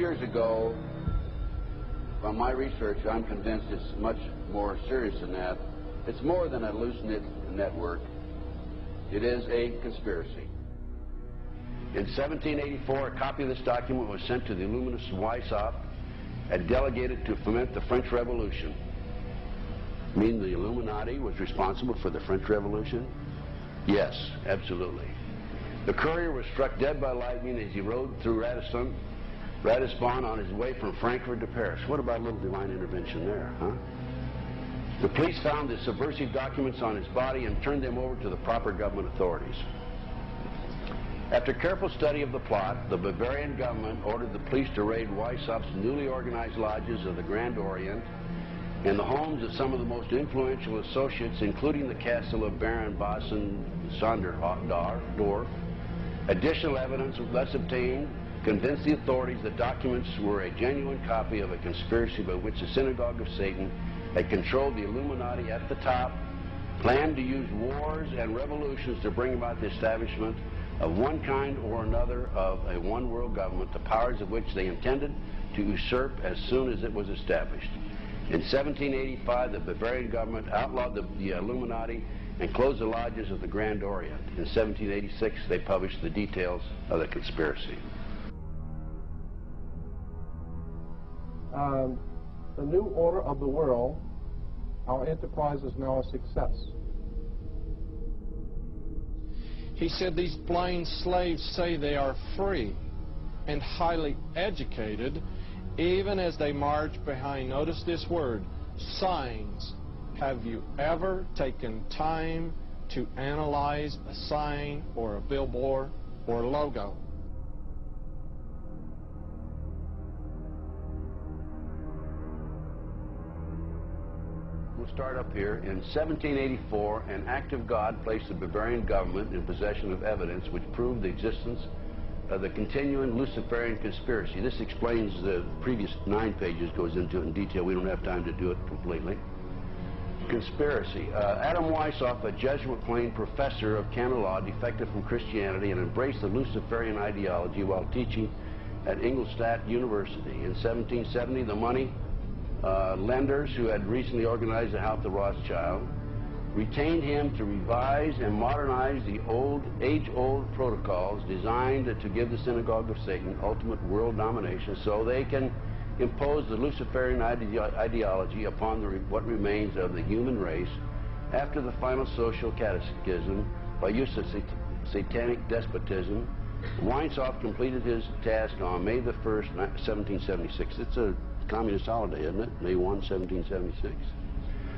years ago, from my research, I'm convinced it's much more serious than that. It's more than a loose knit network. It is a conspiracy. In 1784, a copy of this document was sent to the Illuminist Weishaupt and delegated to foment the French Revolution. Mean the Illuminati was responsible for the French Revolution? Yes, absolutely. The courier was struck dead by lightning as he rode through Ratisbon on his way from Frankfurt to Paris. What about a little divine intervention there, huh? The police found the subversive documents on his body and turned them over to the proper government authorities. After careful study of the plot, the Bavarian government ordered the police to raid Weishaupt's newly organized lodges of the Grand Orient and the homes of some of the most influential associates, including the castle of Baron Basen-Sonderdorf. Additional evidence thus obtained convinced the authorities that documents were a genuine copy of a conspiracy by which the Synagogue of Satan had controlled the Illuminati at the top, planned to use wars and revolutions to bring about the establishment of one kind or another of a one-world government, the powers of which they intended to usurp as soon as it was established. In 1785, the Bavarian government outlawed the Illuminati and closed the lodges of the Grand Orient. In 1786, they published the details of the conspiracy. The new order of the world, our enterprise is now a success. He said these blind slaves say they are free and highly educated, even as they march behind, notice this word, signs. Have you ever taken time to analyze a sign or a billboard or a logo? We'll start up here. In 1784, an act of God placed the Bavarian government in possession of evidence which proved the existence of the continuing Luciferian conspiracy. This explains the previous 9 pages, goes into it in detail. We don't have time to do it completely. Conspiracy. Adam Weishaupt, a Jesuit-trained professor of canon law, defected from Christianity and embraced the Luciferian ideology while teaching at Ingolstadt University. In 1770, the money lenders who had recently organized the House of Rothschild retained him to revise and modernize the age-old protocols designed to give the Synagogue of Satan ultimate world domination so they can impose the Luciferian ideology upon what remains of the human race after the final social cataclysm by use of satanic despotism. Weishaupt completed his task on May the 1st, 1776. It's a communist holiday, isn't it? May 1, 1776.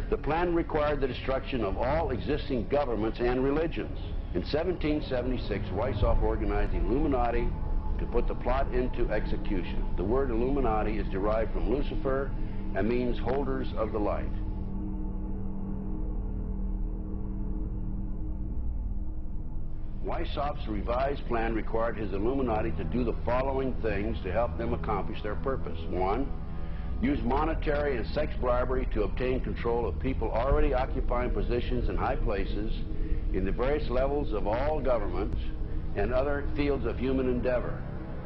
The plan required the destruction of all existing governments and religions. In 1776, Weishaupt organized the Illuminati to put the plot into execution. The word Illuminati is derived from Lucifer and means holders of the light. Weishaupt's revised plan required his Illuminati to do the following things to help them accomplish their purpose. 1. Use monetary and sex bribery to obtain control of people already occupying positions in high places in the various levels of all governments and other fields of human endeavor.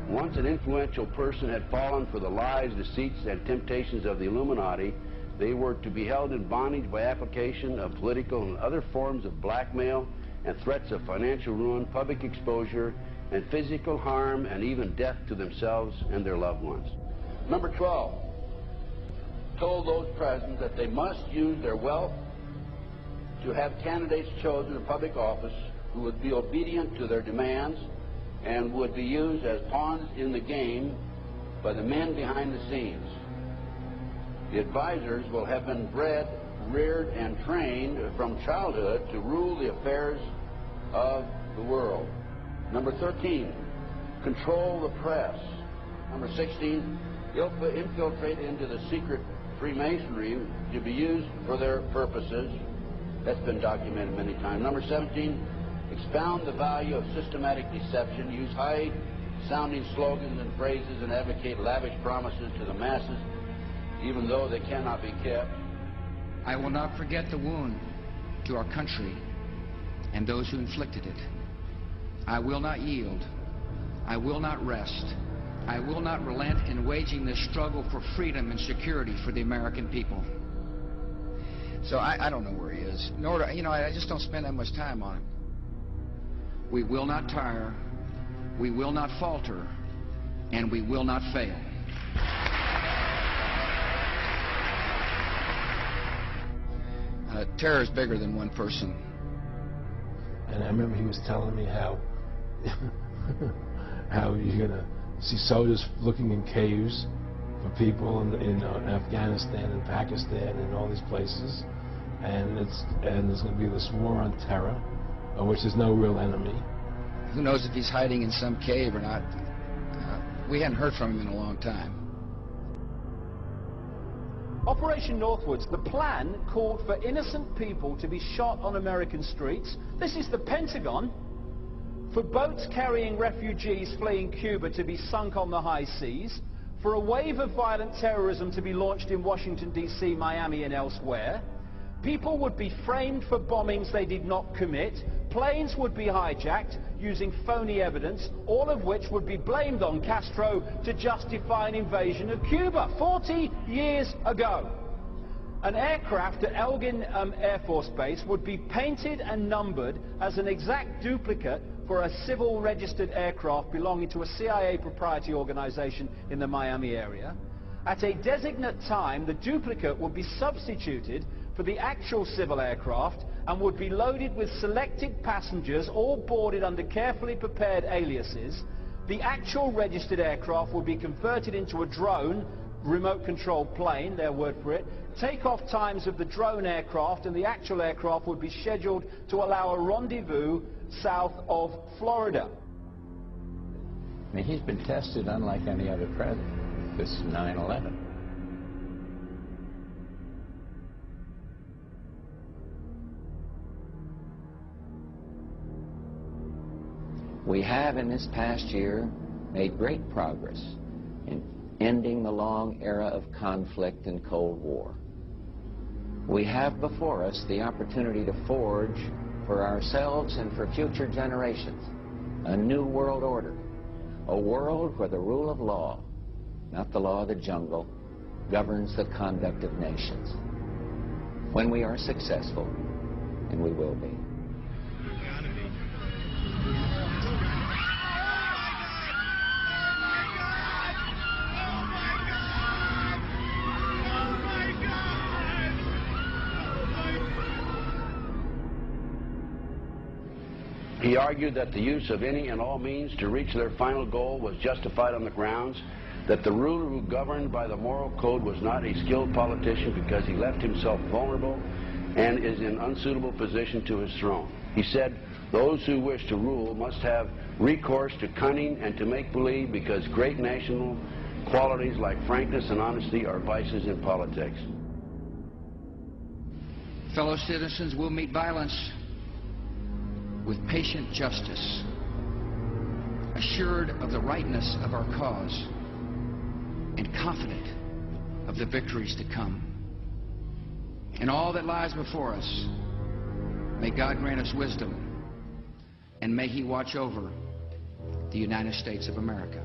Once an influential person had fallen for the lies, deceits, and temptations of the Illuminati, they were to be held in bondage by application of political and other forms of blackmail and threats of financial ruin, public exposure, and physical harm, and even death to themselves and their loved ones. Number 12. Told those present that they must use their wealth to have candidates chosen in public office who would be obedient to their demands and would be used as pawns in the game by the men behind the scenes. The advisors will have been bred, reared, and trained from childhood to rule the affairs of the world. Number 13, control the press. Number 16, infiltrate into the secret Freemasonry to be used for their purposes. That's been documented many times. Number 17, expound the value of systematic deception, use high-sounding slogans and phrases, and advocate lavish promises to the masses, even though they cannot be kept. I will not forget the wound to our country and those who inflicted it. I will not yield. I will not rest I will not relent in waging this struggle for freedom and security for the American people. So I don't know where he is, nor do, I just don't spend that much time on him. We will not tire, we will not falter, and we will not fail. Terror is bigger than one person. And I remember he was telling me how you're going to see soldiers looking in caves for people in Afghanistan and Pakistan and all these places, and there's going to be this war on terror, of which there's no real enemy. Who knows if he's hiding in some cave or not? We hadn't heard from him in a long time. Operation Northwoods, the plan called for innocent people to be shot on American streets. This is the Pentagon. For boats carrying refugees fleeing Cuba to be sunk on the high seas. For a wave of violent terrorism to be launched in Washington, D.C., Miami, and elsewhere. People would be framed for bombings they did not commit. Planes would be hijacked using phony evidence, all of which would be blamed on Castro to justify an invasion of Cuba 40 years ago. An aircraft at Elgin Air Force Base would be painted and numbered as an exact duplicate for a civil registered aircraft belonging to a CIA proprietary organization in the Miami area. At a designate time, the duplicate would be substituted for the actual civil aircraft and would be loaded with selected passengers, all boarded under carefully prepared aliases. The actual registered aircraft would be converted into a drone, remote controlled plane, their word for it. Takeoff times of the drone aircraft and the actual aircraft would be scheduled to allow a rendezvous south of Florida. I mean, he's been tested unlike any other president. This 9/11. We have in this past year made great progress in ending the long era of conflict and Cold War. We have before us the opportunity to forge for ourselves and for future generations a new world order, a world where the rule of law, not the law of the jungle, governs the conduct of nations. When we are successful, and we will be. He argued that the use of any and all means to reach their final goal was justified on the grounds that the ruler who governed by the moral code was not a skilled politician because he left himself vulnerable and is in unsuitable position to his throne. He said, those who wish to rule must have recourse to cunning and to make-believe because great national qualities like frankness and honesty are vices in politics. Fellow citizens will meet violence with patient justice, assured of the rightness of our cause, and confident of the victories to come. In all that lies before us, may God grant us wisdom, and may He watch over the United States of America.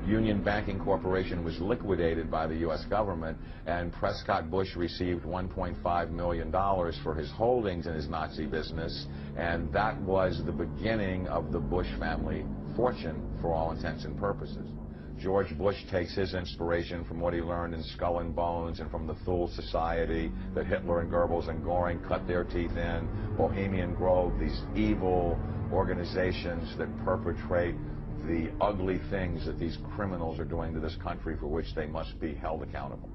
Union Banking Corporation was liquidated by the U.S. government, and Prescott Bush received $1.5 million for his holdings in his Nazi business, and that was the beginning of the Bush family fortune for all intents and purposes. George Bush takes his inspiration from what he learned in Skull and Bones and from the Thule Society that Hitler and Goebbels and Goring cut their teeth in, Bohemian Grove, these evil organizations that perpetrate the ugly things that these criminals are doing to this country for which they must be held accountable.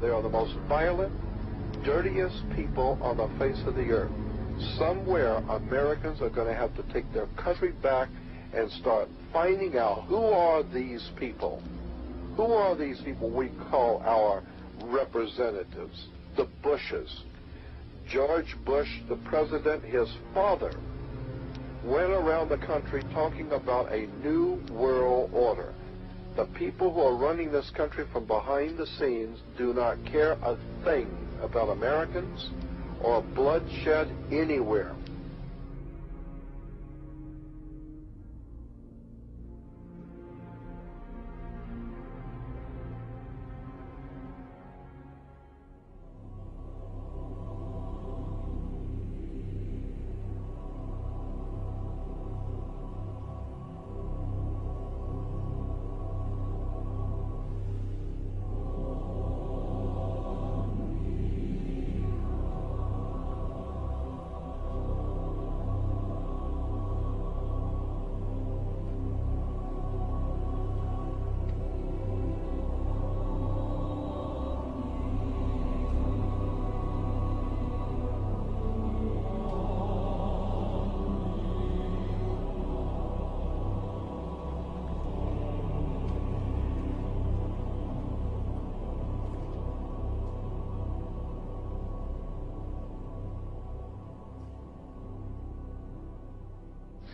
They are the most violent, dirtiest people on the face of the earth. Somewhere Americans are going to have to take their country back and start finding out who are these people. Who are these people we call our representatives, the Bushes. George Bush, the president, his father, went around the country talking about a new world order. The people who are running this country from behind the scenes do not care a thing about Americans or bloodshed anywhere.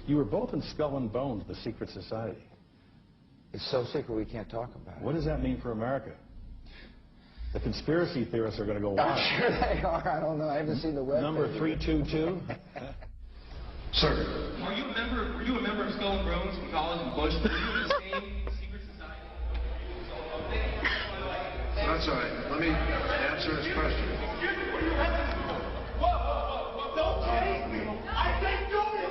You were both in Skull and Bones, the secret society. It's so secret we can't talk about it. What does that mean for America? The conspiracy theorists are going to go wild. I'm sure they are. I don't know. I haven't seen the web. Number 322. Sir. Were you a member of Skull and Bones in college in Bush? Were you in the same secret society? That's all right. Let me answer his question. Whoa, don't chase me. I said do it.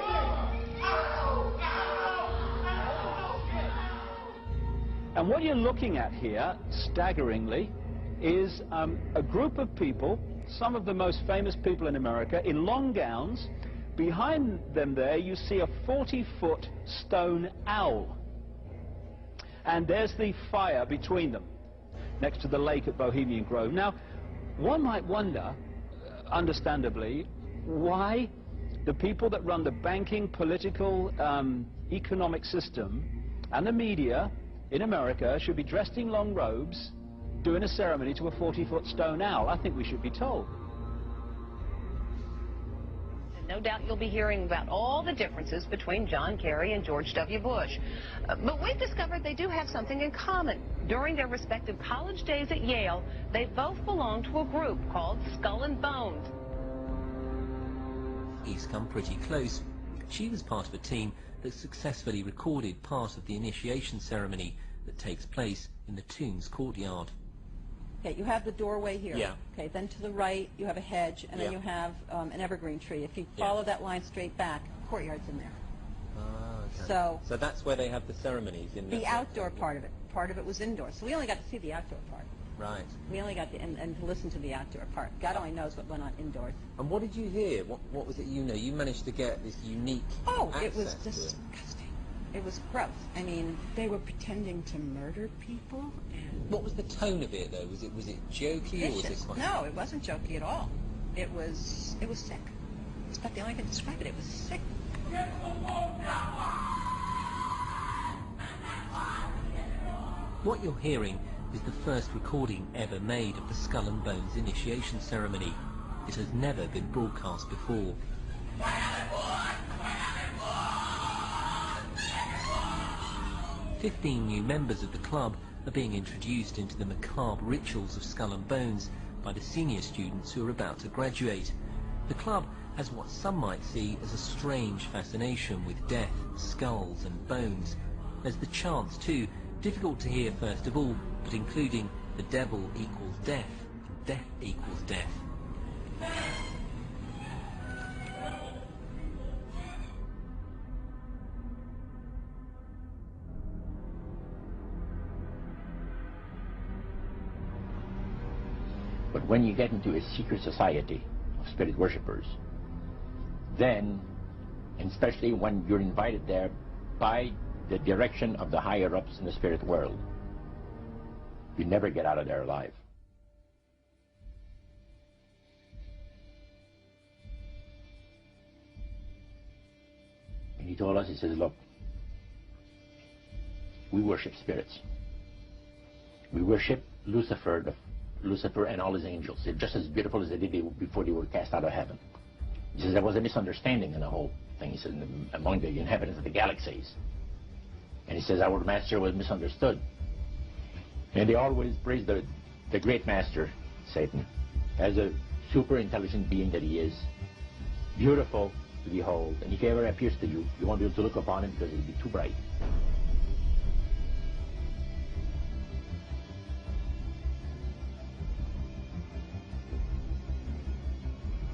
And what you're looking at here, staggeringly, is a group of people, some of the most famous people in America, in long gowns. Behind them there, you see a 40-foot stone owl. And there's the fire between them, next to the lake at Bohemian Grove. Now, one might wonder, understandably, why the people that run the banking, political, economic system and the media in America should be dressed in long robes, doing a ceremony to a 40-foot stone owl. I think we should be told. No doubt you'll be hearing about all the differences between John Kerry and George W. Bush. But we've discovered they do have something in common. During their respective college days at Yale, they both belonged to a group called Skull and Bones. He's come pretty close. She was part of a team that successfully recorded part of the initiation ceremony that takes place in the tomb's courtyard. Okay, you have the doorway here. Yeah. Okay, then to the right you have a hedge, and then you have an evergreen tree. If you follow that line straight back, courtyard's in there. Okay. So that's where they have the ceremonies in the outdoor part of it. Part of it was indoors, so we only got to see the outdoor part. Right. We only got to and to listen to the outdoor part. God only knows what went on indoors. And what did you hear? What was it you know? You managed to get this unique it was disgusting. It was gross. I mean, they were pretending to murder people. And what was the tone of it, though? Was it jokey, or was it quite... No, it wasn't jokey at all. It was sick. It's about the only way I can describe it. It was sick. What you're hearing is the first recording ever made of the Skull and Bones initiation ceremony. It has never been broadcast before. 15 new members of the club are being introduced into the macabre rituals of Skull and Bones by the senior students who are about to graduate. The club has what some might see as a strange fascination with death, skulls and bones. There's the chants too, difficult to hear first of all, but including the devil equals death, and death equals death. when you get into a secret society of spirit worshippers, then, and especially when you're invited there by the direction of the higher-ups in the spirit world, you never get out of there alive. And he told us, he says, look, we worship spirits. We worship Lucifer and all his angels. They're just as beautiful as they did before they were cast out of heaven. He says there was a misunderstanding in the whole thing. He says among the inhabitants of the galaxies. And he says our master was misunderstood. And they always praise the great master, Satan, as a super intelligent being that he is, beautiful to behold. And if he ever appears to you, you won't be able to look upon him because he'll be too bright.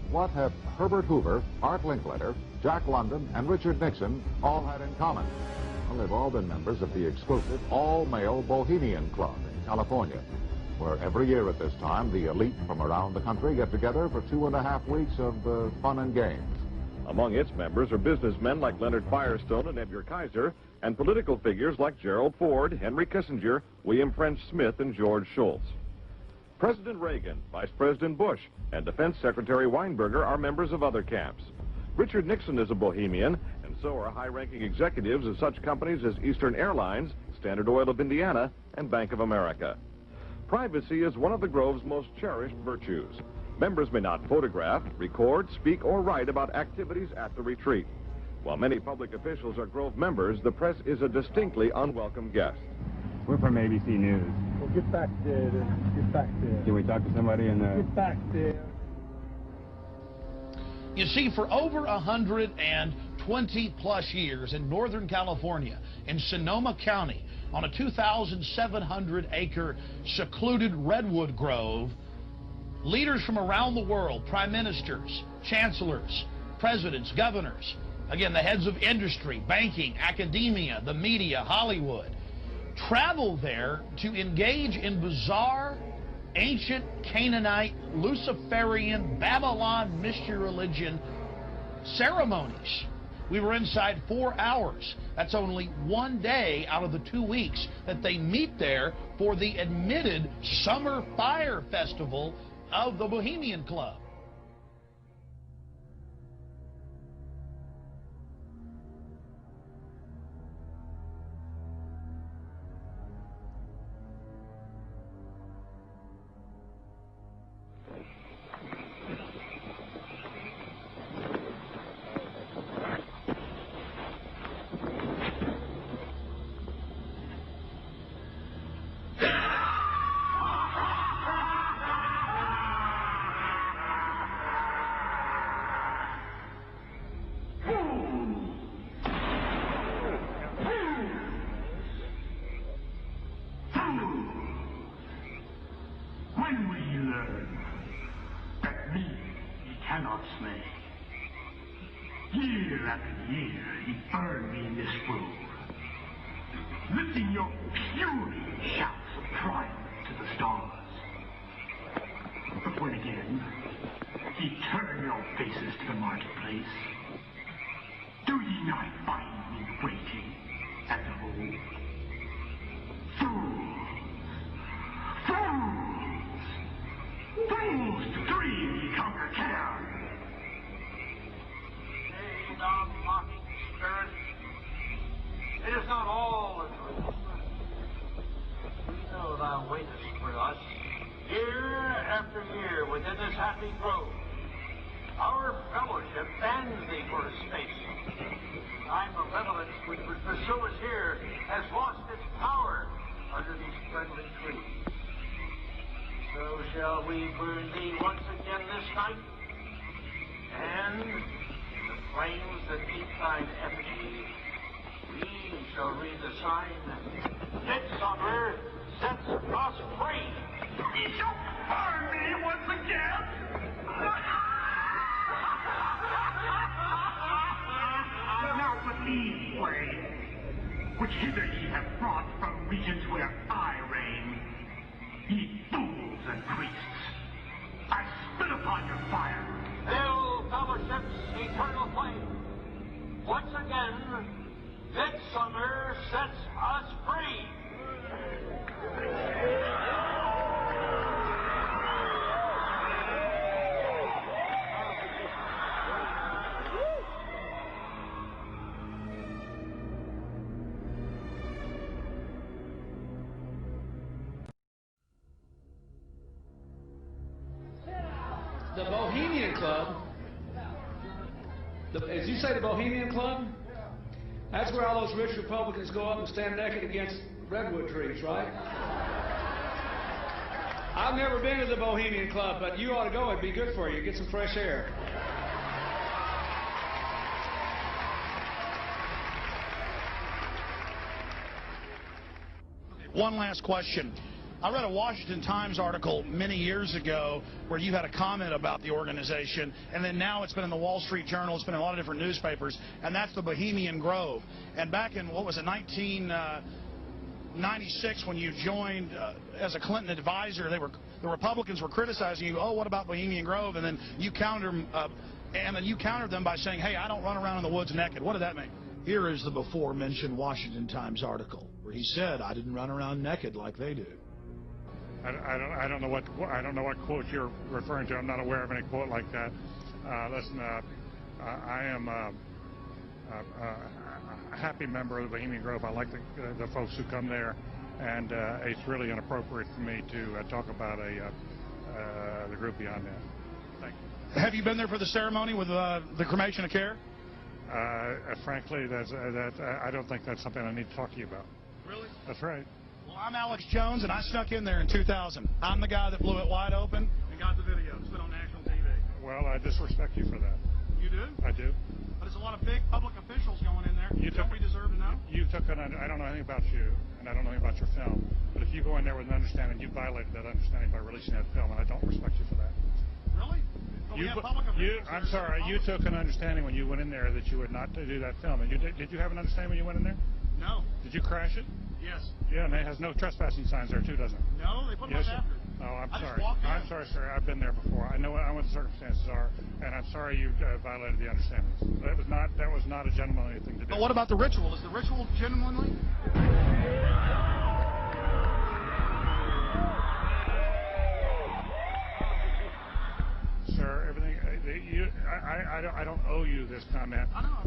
What have Herbert Hoover, Art Linkletter, Jack London, and Richard Nixon all had in common? Well, they've all been members of the exclusive all-male Bohemian Club in California, where every year at this time, the elite from around the country get together for 2.5 weeks of fun and games. Among its members are businessmen like Leonard Firestone and Edgar Kaiser, and political figures like Gerald Ford, Henry Kissinger, William French Smith, and George Shultz. President Reagan, Vice President Bush, and Defense Secretary Weinberger are members of other camps. Richard Nixon is a Bohemian, and so are high-ranking executives of such companies as Eastern Airlines, Standard Oil of Indiana, and Bank of America. Privacy is one of the Grove's most cherished virtues. Members may not photograph, record, speak, or write about activities at the retreat. While many public officials are Grove members, the press is a distinctly unwelcome guest. We're from ABC News. Well, get back there. Get back there. Can we talk to somebody in the... Get back there. You see, for over 120-plus years in Northern California, in Sonoma County, on a 2,700-acre secluded redwood grove, leaders from around the world, prime ministers, chancellors, presidents, governors, again, the heads of industry, banking, academia, the media, Hollywood, travel there to engage in bizarre, ancient Canaanite, Luciferian, Babylon mystery religion ceremonies. We were inside 4 hours. That's only one day out of the 2 weeks that they meet there for the admitted Summer Fire Festival of the Bohemian Club. When will you learn that me ye cannot slay? Year after year ye burn me in this room, lifting your puny shouts of triumph to the stars. But when again ye turn your faces to the marketplace, do ye not find me waiting at the home? Fools! Fools! Fools to dream ye conquer care! Nay, thou mocking spirit, it is not all a dream. We know thou waitest for us, year after year within this happy grove. Our fellowship bans thee for a space. Thy malevolence which would pursue us here has lost its power under these friendly trees. So shall we burn thee once again this night, and in the flames that eat thine effigy, we shall read the sign, Midsummer sets us free. Ye shall burn me once again! Now but these ways, which hither ye have brought from regions where I reign, ye fools and priests, on your fire. Hail fellowship's eternal flame. Once again, midsummer sets us free. The Bohemian Club, as you say, the Bohemian Club, that's where all those rich Republicans go up and stand naked against redwood trees, right? I've never been to the Bohemian Club, but you ought to go. It'd be good for you. Get some fresh air. One last question. I read a Washington Times article many years ago where you had a comment about the organization, and then now it's been in the Wall Street Journal, it's been in a lot of different newspapers, and that's the Bohemian Grove. And back in, what was it, 1996, when you joined as a Clinton advisor, the Republicans were criticizing you, oh, what about Bohemian Grove? And then you countered them by saying, hey, I don't run around in the woods naked. What did that mean? Here is the before-mentioned Washington Times article where he said, I didn't run around naked like they do. I don't know what quote you're referring to. I'm not aware of any quote like that. Listen, I am a happy member of the Bohemian Grove. I like the folks who come there, and it's really inappropriate for me to talk about the group beyond that. Thank you. Have you been there for the ceremony with the cremation of care? Frankly, I don't think that's something I need to talk to you about. Really? That's right. Well, I'm Alex Jones, and I snuck in there in 2000. I'm the guy that blew it wide open and got the video. It's been on national TV. Well, I disrespect you for that. You do? I do. But there's a lot of big public officials going in there. Don't we deserve to know? I don't know anything about you, and I don't know anything about your film. But if you go in there with an understanding, you violated that understanding by releasing that film, and I don't respect you for that. Really? But we have public officials. I'm sorry. You took an understanding when you went in there that you would not do that film. And did you have an understanding when you went in there? No. Did you crash it? Yes. Yeah, and it has no trespassing signs there too, doesn't it? No, they put them up after. Oh, I'm sorry. I'm sorry, sir. I've been there before. I know what the circumstances are, and I'm sorry you violated the understandings. That was not a gentlemanly thing to do. But what about the ritual? Is the ritual genuinely? Sir, everything. I don't owe you this comment. I know.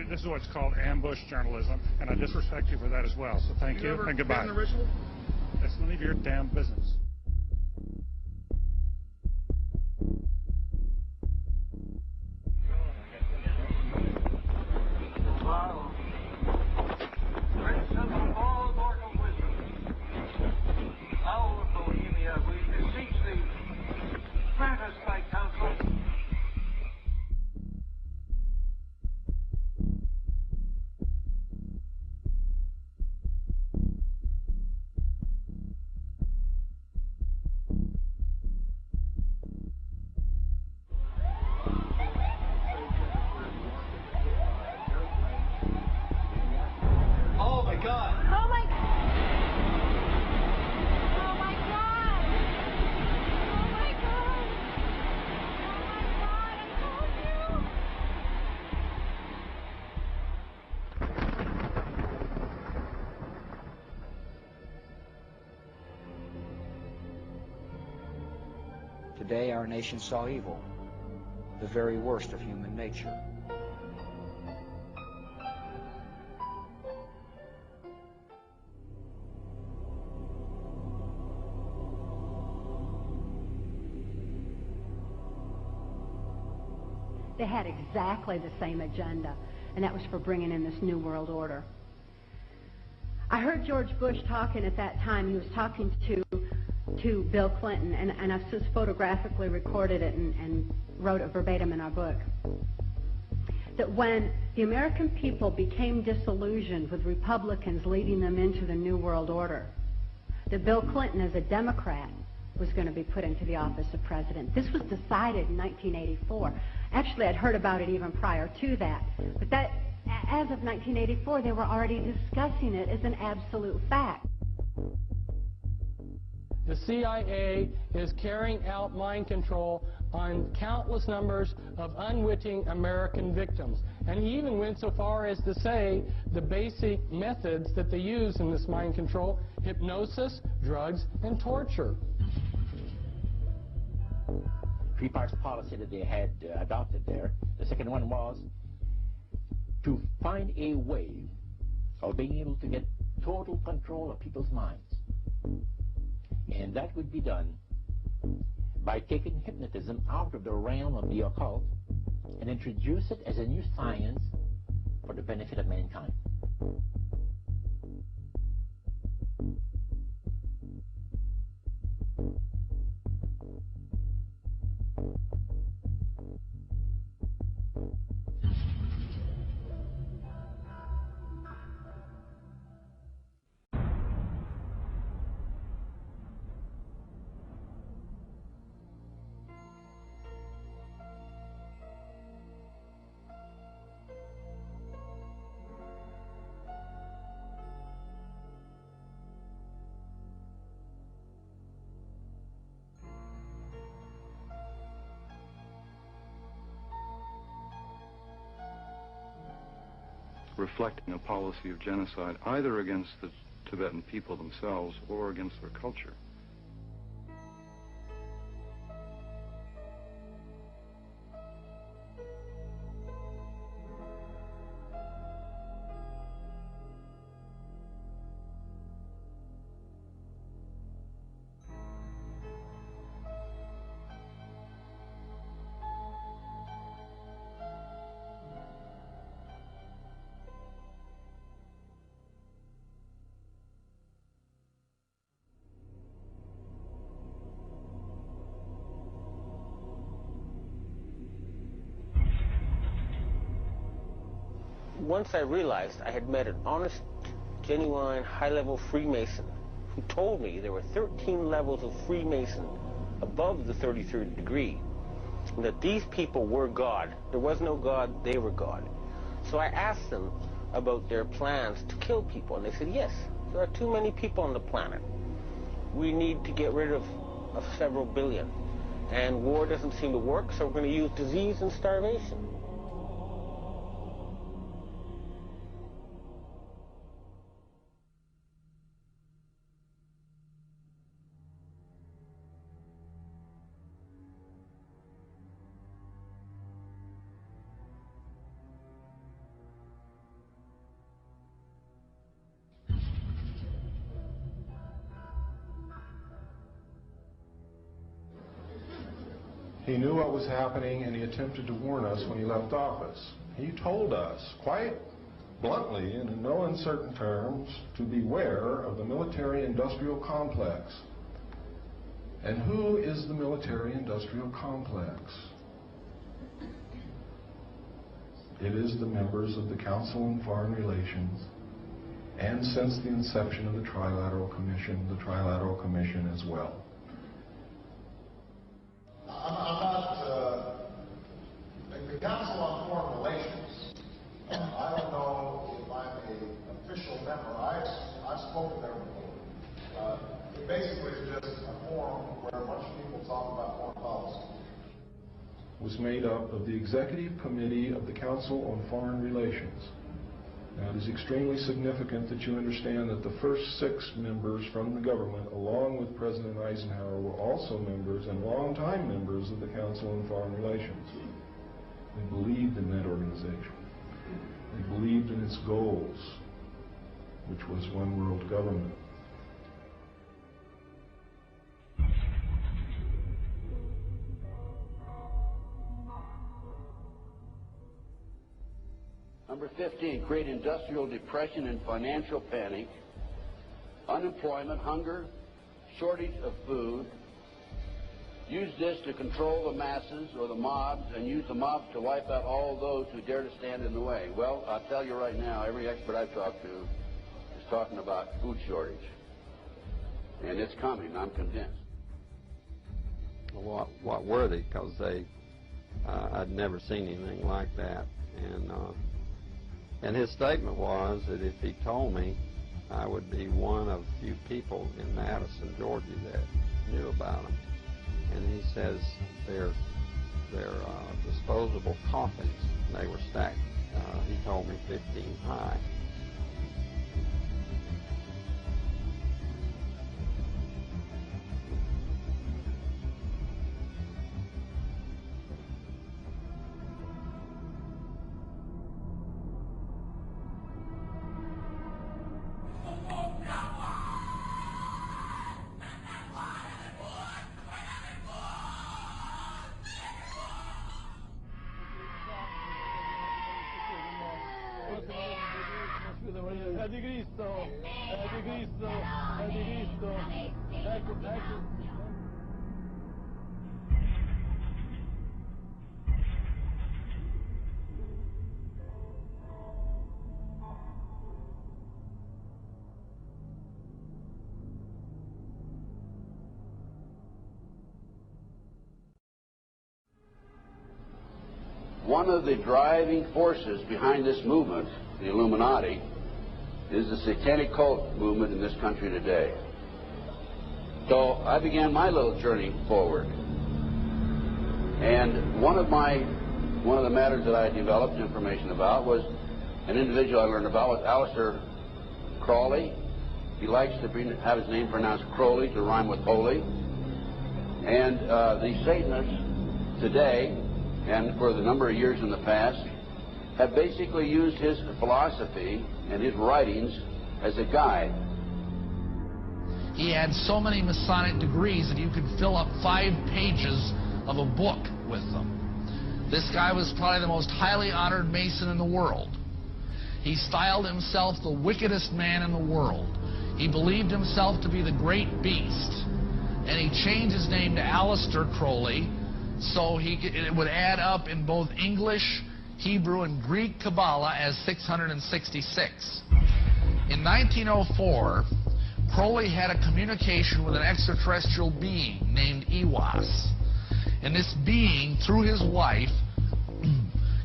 This is what's called ambush journalism, and I disrespect you for that as well. So thank you and goodbye. The ritual? That's none of your damn business. Wow. Prince of all mortal wisdom, Owl of Bohemia, we beseech thee, grant us thy counsel. Oh, my God. Oh, my God. Oh, my God. Oh, my God. Oh, my God. I told you. Today our nation saw evil, the very worst of human nature. They had exactly the same agenda, and that was for bringing in this New World Order. I heard George Bush talking at that time. He was talking to Bill Clinton, and I've just photographically recorded it and wrote it verbatim in our book, that when the American people became disillusioned with Republicans leading them into the New World Order, that Bill Clinton, as a Democrat, was going to be put into the office of president. This was decided in 1984. Actually, I'd heard about it even prior to that. But that, as of 1984, they were already discussing it as an absolute fact. the CIA is carrying out mind control on countless numbers of unwitting American victims. And he even went so far as to say the basic methods that they use in this mind control: hypnosis, drugs, and torture. Three parts policy that they had adopted there. The second one was to find a way of being able to get total control of people's minds. And that would be done by taking hypnotism out of the realm of the occult and introduce it as a new science for the benefit of mankind. Reflecting a policy of genocide either against the Tibetan people themselves or against their culture. Once I realized I had met an honest, genuine, high-level Freemason who told me there were 13 levels of Freemason above the 33rd degree, and that these people were God. There was no God, they were God. So I asked them about their plans to kill people, and they said, yes, there are too many people on the planet. We need to get rid of several billion, and war doesn't seem to work, so we're going to use disease and starvation. He knew what was happening, and he attempted to warn us when he left office. He told us, quite bluntly and in no uncertain terms, to beware of the military-industrial complex. And who is the military-industrial complex? It is the members of the Council on Foreign Relations, and since the inception of the Trilateral Commission as well. I'm not, the Council on Foreign Relations, I don't know if I'm an official member. I've spoken there before. It basically is just a forum where a bunch of people talk about foreign policy. Was made up of the Executive Committee of the Council on Foreign Relations. Now, it is extremely significant that you understand that the first 6 members from the government, along with President Eisenhower, were also members and longtime members of the Council on Foreign Relations. They believed in that organization. They believed in its goals, which was one world government. Number 15, create industrial depression and financial panic, unemployment, hunger, shortage of food. Use this to control the masses or the mobs, and use the mobs to wipe out all those who dare to stand in the way. Well, I'll tell you right now, every expert I've talked to is talking about food shortage. And it's coming, I'm convinced. What were they? Because I'd never seen anything like that. And his statement was that if he told me I would be one of few people in Madison, Georgia that knew about them. And he says they're disposable coffins. They were stacked, he told me, 15 high. One of the driving forces behind this movement, the Illuminati, is the satanic cult movement in this country today. So I began my little journey forward. And one of the matters that I developed information about was an individual I learned about was Aleister Crowley. He likes to have his name pronounced Crowley to rhyme with holy. And the Satanists today, and for the number of years in the past, have basically used his philosophy and his writings as a guide. He had so many Masonic degrees that you could fill up 5 pages of a book with them. This guy was probably the most highly honored Mason in the world. He styled himself the wickedest man in the world. He believed himself to be the great beast, and he changed his name to Aleister Crowley, so it would add up in both English, Hebrew, and Greek Kabbalah as 666. In 1904, Crowley had a communication with an extraterrestrial being named Ewas. And this being, through his wife,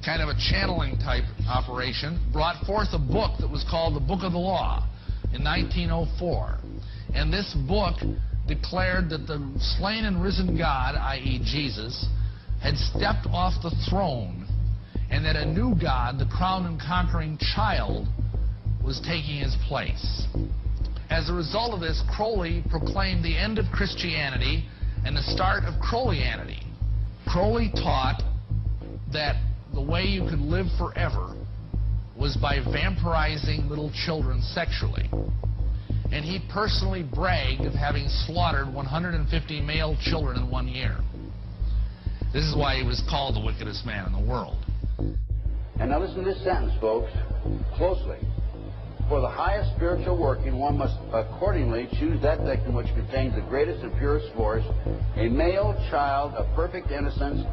kind of a channeling type operation, brought forth a book that was called the Book of the Law in 1904. And this book declared that the slain and risen God, i.e. Jesus, had stepped off the throne, and that a new God, the crowned and conquering child, was taking his place. As a result of this, Crowley proclaimed the end of Christianity and the start of Crowleyanity. Crowley taught that the way you could live forever was by vampirizing little children sexually. And he personally bragged of having slaughtered 150 male children in 1 year. This is why he was called the wickedest man in the world. And now listen to this sentence, folks, closely. For the highest spiritual working, one must accordingly choose that victim which contains the greatest and purest force. A male child of perfect innocence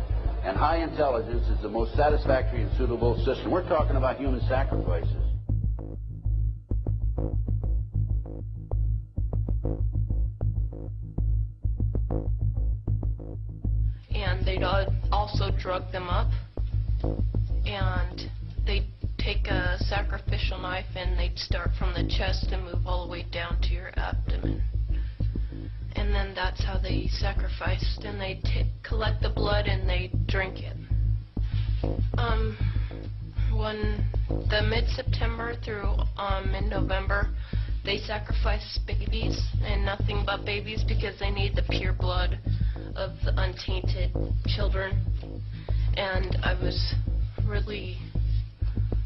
and high intelligence is the most satisfactory and suitable system. We're talking about human sacrifices. And they'd also drug them up, and they'd take a sacrificial knife and they'd start from the chest and move all the way down to your abdomen. And then that's how they sacrificed, and they'd collect the blood and they'd drink it. When the mid-September through mid-November, they sacrifice babies and nothing but babies because they need the pure blood of the untainted children. And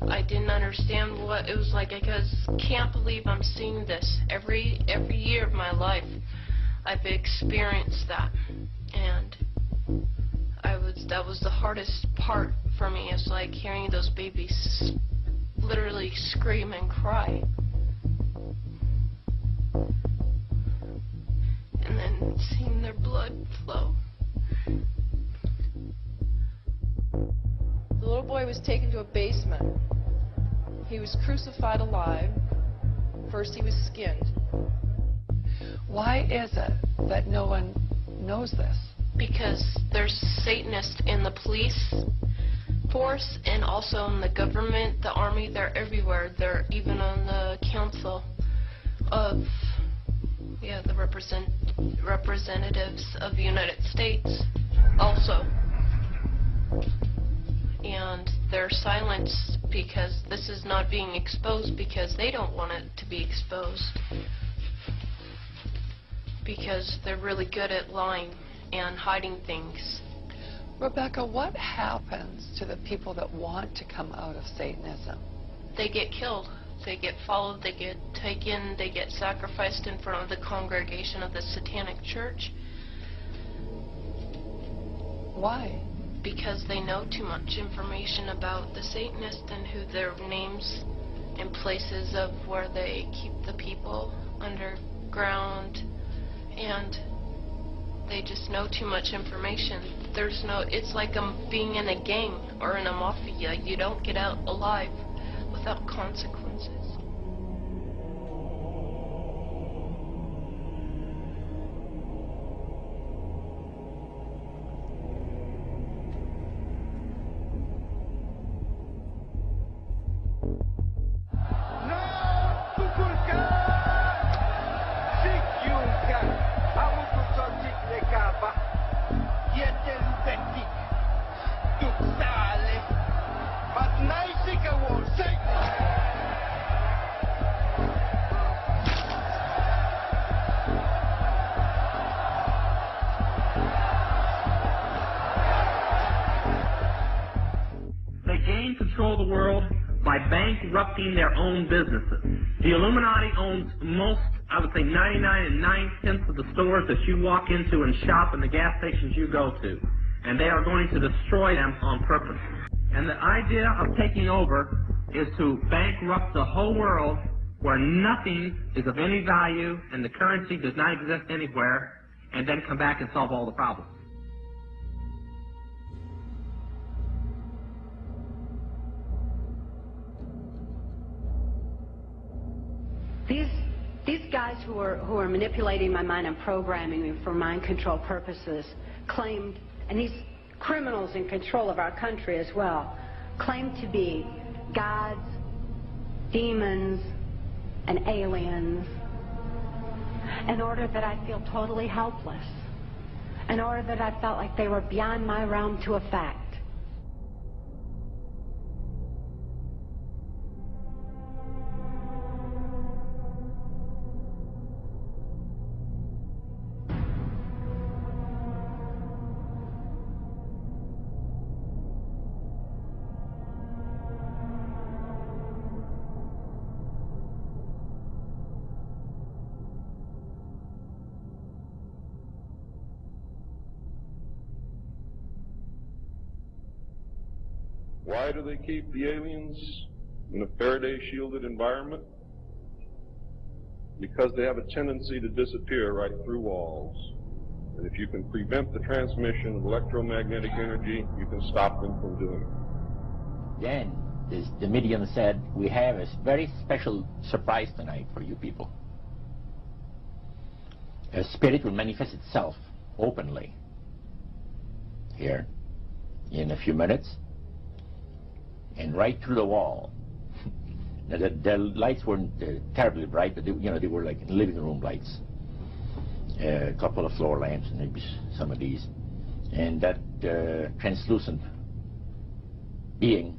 I didn't understand what it was like. I can't believe I'm seeing this every year of my life. I've experienced that, and that was the hardest part for me. It's like hearing those babies literally scream and cry, and then seeing their blood flow. The little boy was taken to a basement. He was crucified alive. First he was skinned. Why is it that no one knows this? Because there's Satanists in the police force and also in the government, the army. They're everywhere. They're even on the council. the representatives of the United States also. And they're silenced because this is not being exposed because they don't want it to be exposed. Because they're really good at lying and hiding things. Rebecca, what happens to the people that want to come out of Satanism? They get killed. They get followed, they get taken, they get sacrificed in front of the congregation of the Satanic Church. Why? Because they know too much information about the Satanists and who their names and places of where they keep the people underground, and they just know too much information. It's like being in a gang or in a mafia. You don't get out alive without consequences. Control the world by bankrupting their own businesses. The Illuminati owns most, I would say 99 9/10 of the stores that you walk into and shop and the gas stations you go to. And they are going to destroy them on purpose. And the idea of taking over is to bankrupt the whole world where nothing is of any value and the currency does not exist anywhere, and then come back and solve all the problems. These guys who are manipulating my mind and programming me for mind control purposes claimed, and these criminals in control of our country as well, claim to be gods, demons, and aliens in order that I feel totally helpless, in order that I felt like they were beyond my realm to affect. Why do they keep the aliens in a Faraday-shielded environment? Because they have a tendency to disappear right through walls. And if you can prevent the transmission of electromagnetic energy, you can stop them from doing it. Then, the medium said, we have a very special surprise tonight for you people. A spirit will manifest itself openly here in a few minutes. And right through the wall. Now, the lights weren't terribly bright, but they were like living room lights. A couple of floor lamps, and maybe some of these. And that translucent being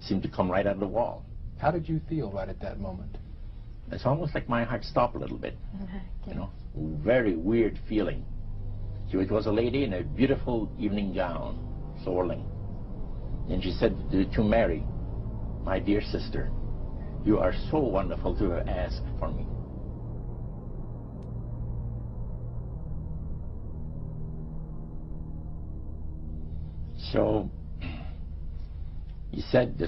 seemed to come right out of the wall. How did you feel right at that moment? It's almost like my heart stopped a little bit. Very weird feeling. So it was a lady in a beautiful evening gown, swirling. And she said to Mary, my dear sister, you are so wonderful to have asked for me. So, he said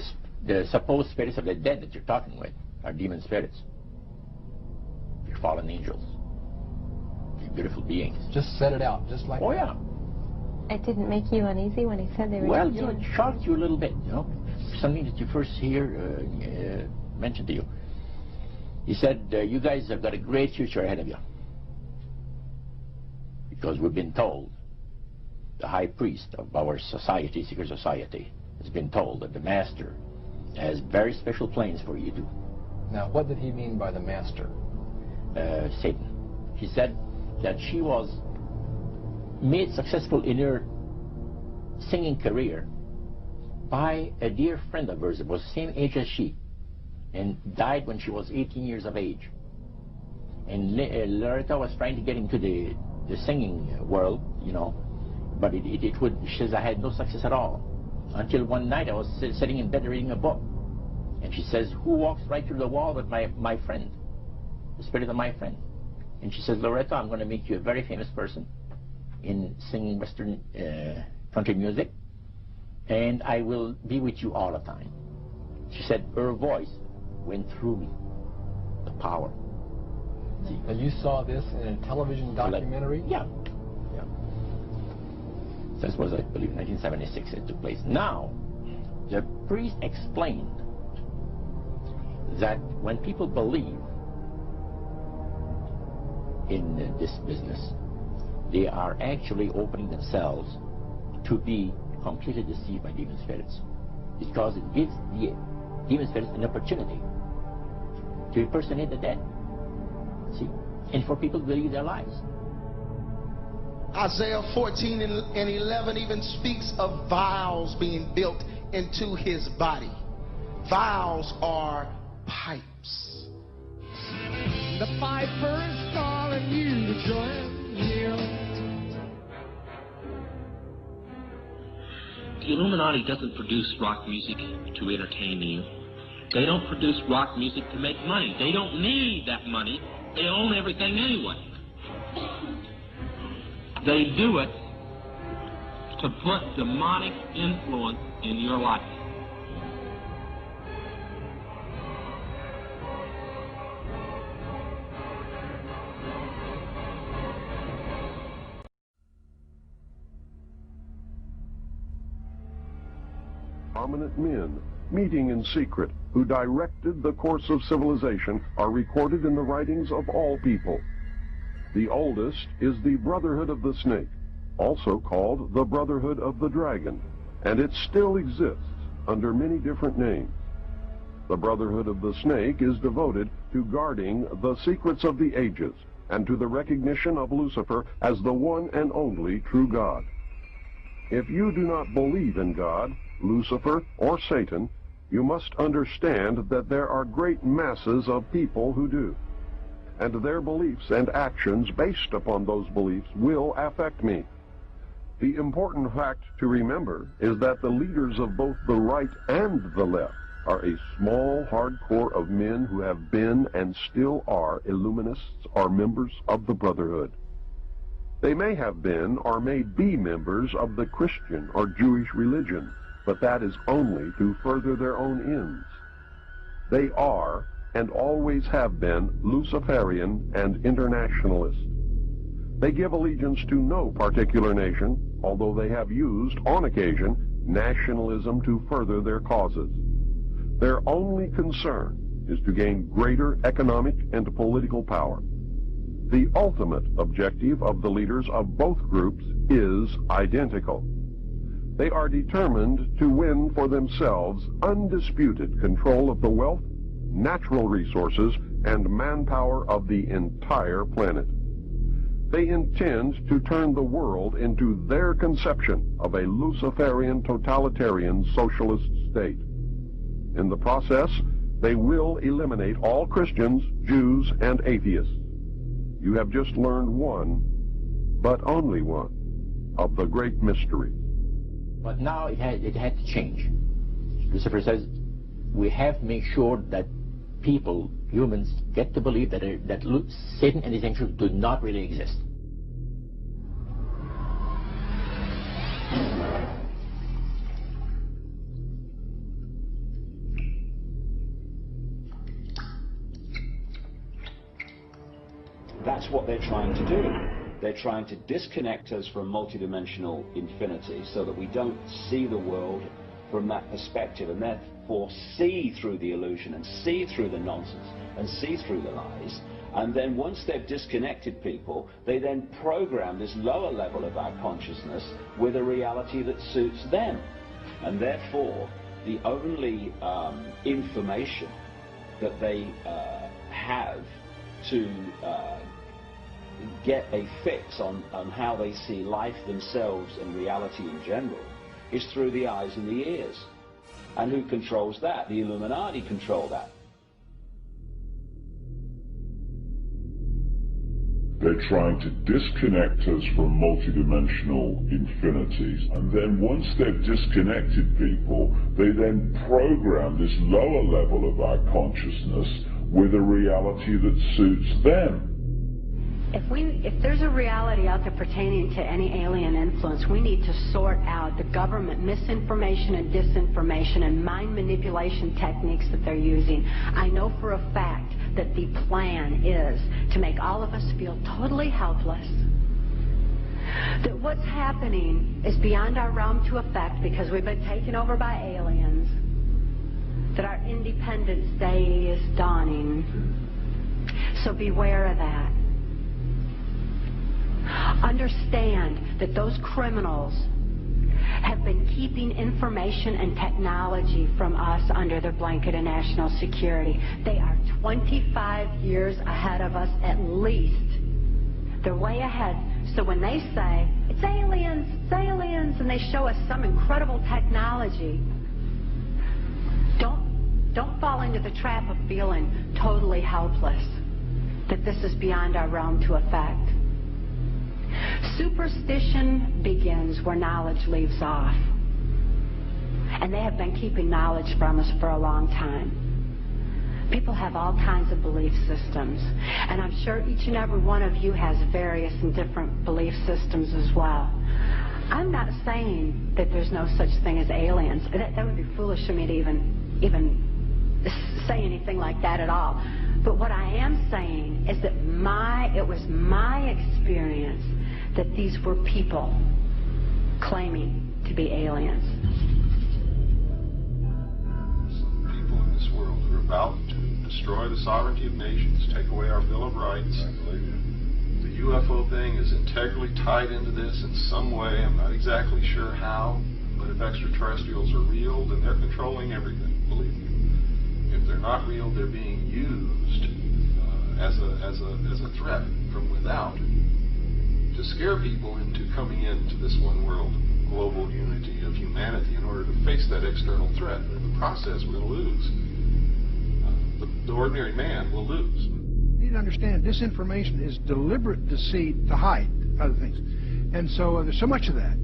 the supposed spirits of the dead that you're talking with are demon spirits. They're fallen angels. They're beautiful beings. Just set it out, just like that. Oh, yeah. It didn't make you uneasy when he said they were Well, it shocked you a little bit, something that you first hear mentioned to you. He said, you guys have got a great future ahead of you. Because we've been told, the high priest of our society, secret society, has been told that the master has very special plans for you to. Now, what did he mean by the master? Satan. She said that she was made successful in her singing career by a dear friend of hers that was the same age as she, and died when she was 18 years of age. And Loretta was trying to get into the singing world, you know, but she says, I had no success at all. Until one night I was sitting in bed reading a book, and she says, who walks right through the wall but my friend, the spirit of my friend? And she says, Loretta, I'm going to make you a very famous person in singing Western country music, and I will be with you all the time. She said her voice went through me, the power. See? And you saw this in a television documentary? Yeah. Yeah. This was, I believe, 1976 it took place. Now, the priest explained that when people believe in this business, they are actually opening themselves to be completely deceived by demon spirits, because it gives the demon spirits an opportunity to impersonate the dead, see, and for people to believe their lies. Isaiah 14 and 11 even speaks of vials being built into his body. Vials are pipes. The piper is calling you to join him. The Illuminati doesn't produce rock music to entertain you. They don't produce rock music to make money. They don't need that money. They own everything anyway. They do it to put demonic influence in your life. Prominent men, meeting in secret, who directed the course of civilization, are recorded in the writings of all people. The oldest is the Brotherhood of the Snake, also called the Brotherhood of the Dragon, and it still exists under many different names. The Brotherhood of the Snake is devoted to guarding the secrets of the ages and to the recognition of Lucifer as the one and only true God. If you do not believe in God, Lucifer, or Satan, you must understand that there are great masses of people who do, and their beliefs and actions based upon those beliefs will affect me. The important fact to remember is that the leaders of both the right and the left are a small, hardcore of men who have been and still are Illuminists or members of the Brotherhood. They may have been or may be members of the Christian or Jewish religion, but that is only to further their own ends. They are, and always have been, Luciferian and internationalist. They give allegiance to no particular nation, although they have used, on occasion, nationalism to further their causes. Their only concern is to gain greater economic and political power. The ultimate objective of the leaders of both groups is identical. They are determined to win for themselves undisputed control of the wealth, natural resources, and manpower of the entire planet. They intend to turn the world into their conception of a Luciferian totalitarian socialist state. In the process, they will eliminate all Christians, Jews, and atheists. You have just learned one, but only one, of the great mysteries. But now it had to change. Lucifer says we have to make sure that people, humans, get to believe that Satan and his angels do not really exist. That's what they're trying to do. They're trying to disconnect us from multidimensional infinity so that we don't see the world from that perspective, and therefore see through the illusion and see through the nonsense and see through the lies. And then once they've disconnected people, they then program this lower level of our consciousness with a reality that suits them. And therefore, the only information that they have to get a fix on how they see life themselves and reality in general is through the eyes and the ears. And who controls that? The Illuminati control that. They're trying to disconnect us from multidimensional infinities, and then once they've disconnected people, they then program this lower level of our consciousness with a reality that suits them. If there's a reality out there pertaining to any alien influence, we need to sort out the government misinformation and disinformation and mind manipulation techniques that they're using. I know for a fact that the plan is to make all of us feel totally helpless, that what's happening is beyond our realm to affect because we've been taken over by aliens, that our Independence Day is dawning. So beware of that. Understand that those criminals have been keeping information and technology from us under their blanket of national security. They are 25 years ahead of us at least. They're way ahead. So when they say, it's aliens, and they show us some incredible technology, don't fall into the trap of feeling totally helpless, that this is beyond our realm to affect. Superstition begins where knowledge leaves off. And they have been keeping knowledge from us for a long time. People have all kinds of belief systems. And I'm sure each and every one of you has various and different belief systems as well. I'm not saying that there's no such thing as aliens. That would be foolish of me to even say anything like that at all. But what I am saying is that it was my experience that these were people claiming to be aliens. Some people in this world are about to destroy the sovereignty of nations, take away our Bill of Rights. The UFO thing is integrally tied into this in some way. I'm not exactly sure how, but if extraterrestrials are real, then they're controlling everything, believe me. If they're not real, they're being used as a threat from without to scare people into coming into this one world global unity of humanity in order to face that external threat. But in the process, we're going to lose. The ordinary man will lose. You need to understand, disinformation is deliberate deceit to hide other things. And so there's so much of that.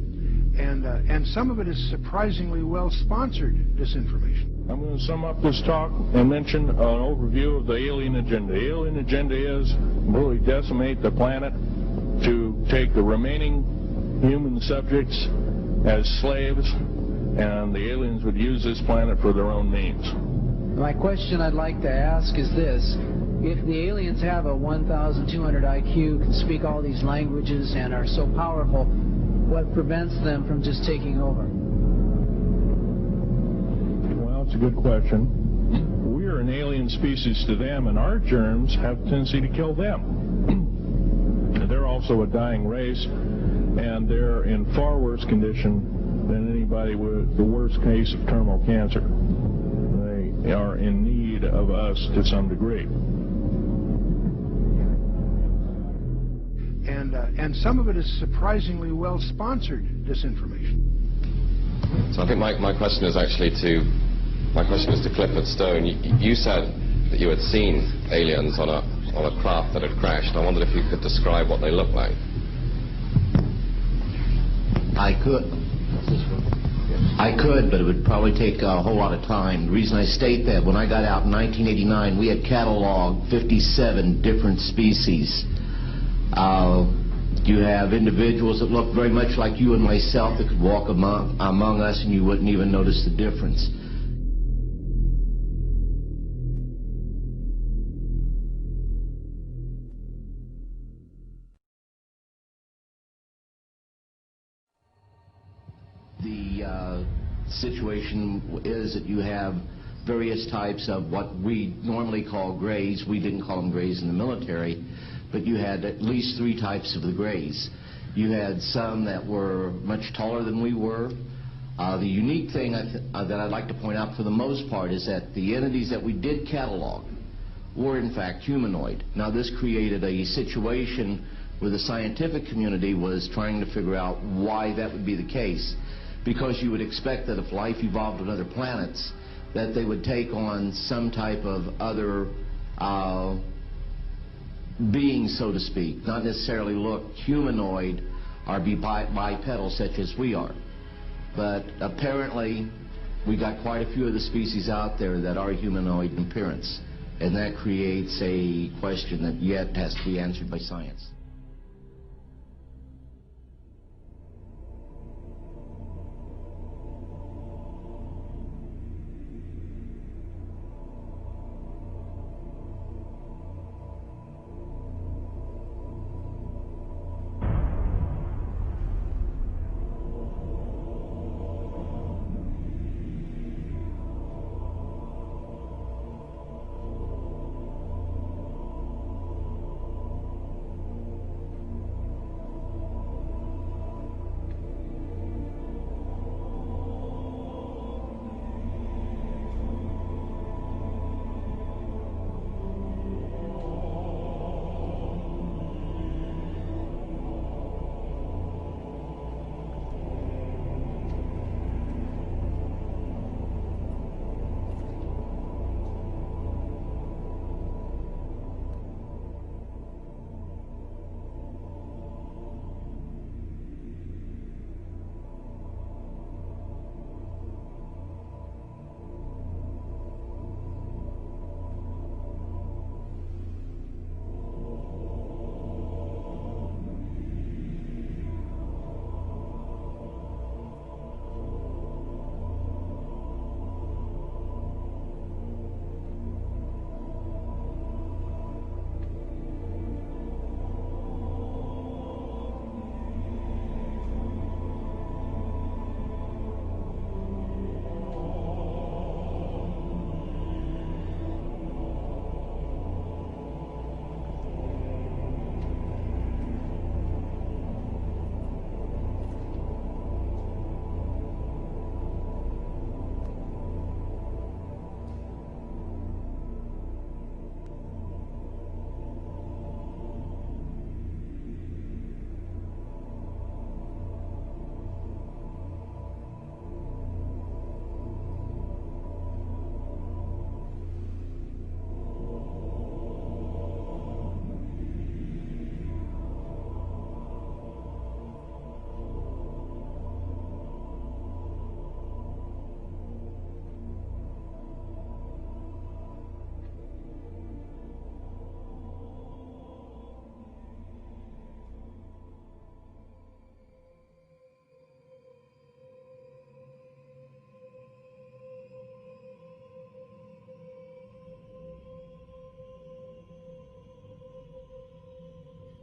And some of it is surprisingly well-sponsored disinformation. I'm going to sum up this talk and mention an overview of the alien agenda. The alien agenda is really decimate the planet, to take the remaining human subjects as slaves, and the aliens would use this planet for their own means. My question I'd like to ask is this. If the aliens have a 1,200 IQ, can speak all these languages, and are so powerful, what prevents them from just taking over? Well, it's a good question. We're an alien species to them, and our germs have a tendency to kill them. They're also a dying race, and they're in far worse condition than anybody with the worst case of terminal cancer. They are in need of us to some degree. And some of it is surprisingly well-sponsored disinformation. So I think my question is actually to Clifford Stone. You said that you had seen aliens on a craft that had crashed. I wondered if you could describe what they looked like. I could, but it would probably take a whole lot of time. The reason I state that, when I got out in 1989, we had cataloged 57 different species. You have individuals that look very much like you and myself that could walk among us and you wouldn't even notice the difference. The situation is that you have various types of what we normally call grays. We didn't call them grays in the military, but you had at least 3 types of the grays. You had some that were much taller than we were. The unique thing that I'd like to point out for the most part is that the entities that we did catalog were in fact humanoid. Now this created a situation where the scientific community was trying to figure out why that would be the case, because you would expect that if life evolved on other planets, that they would take on some type of other being, so to speak, not necessarily look humanoid or be bipedal such as we are. But apparently we got quite a few of the species out there that are humanoid in appearance, and that creates a question that yet has to be answered by science.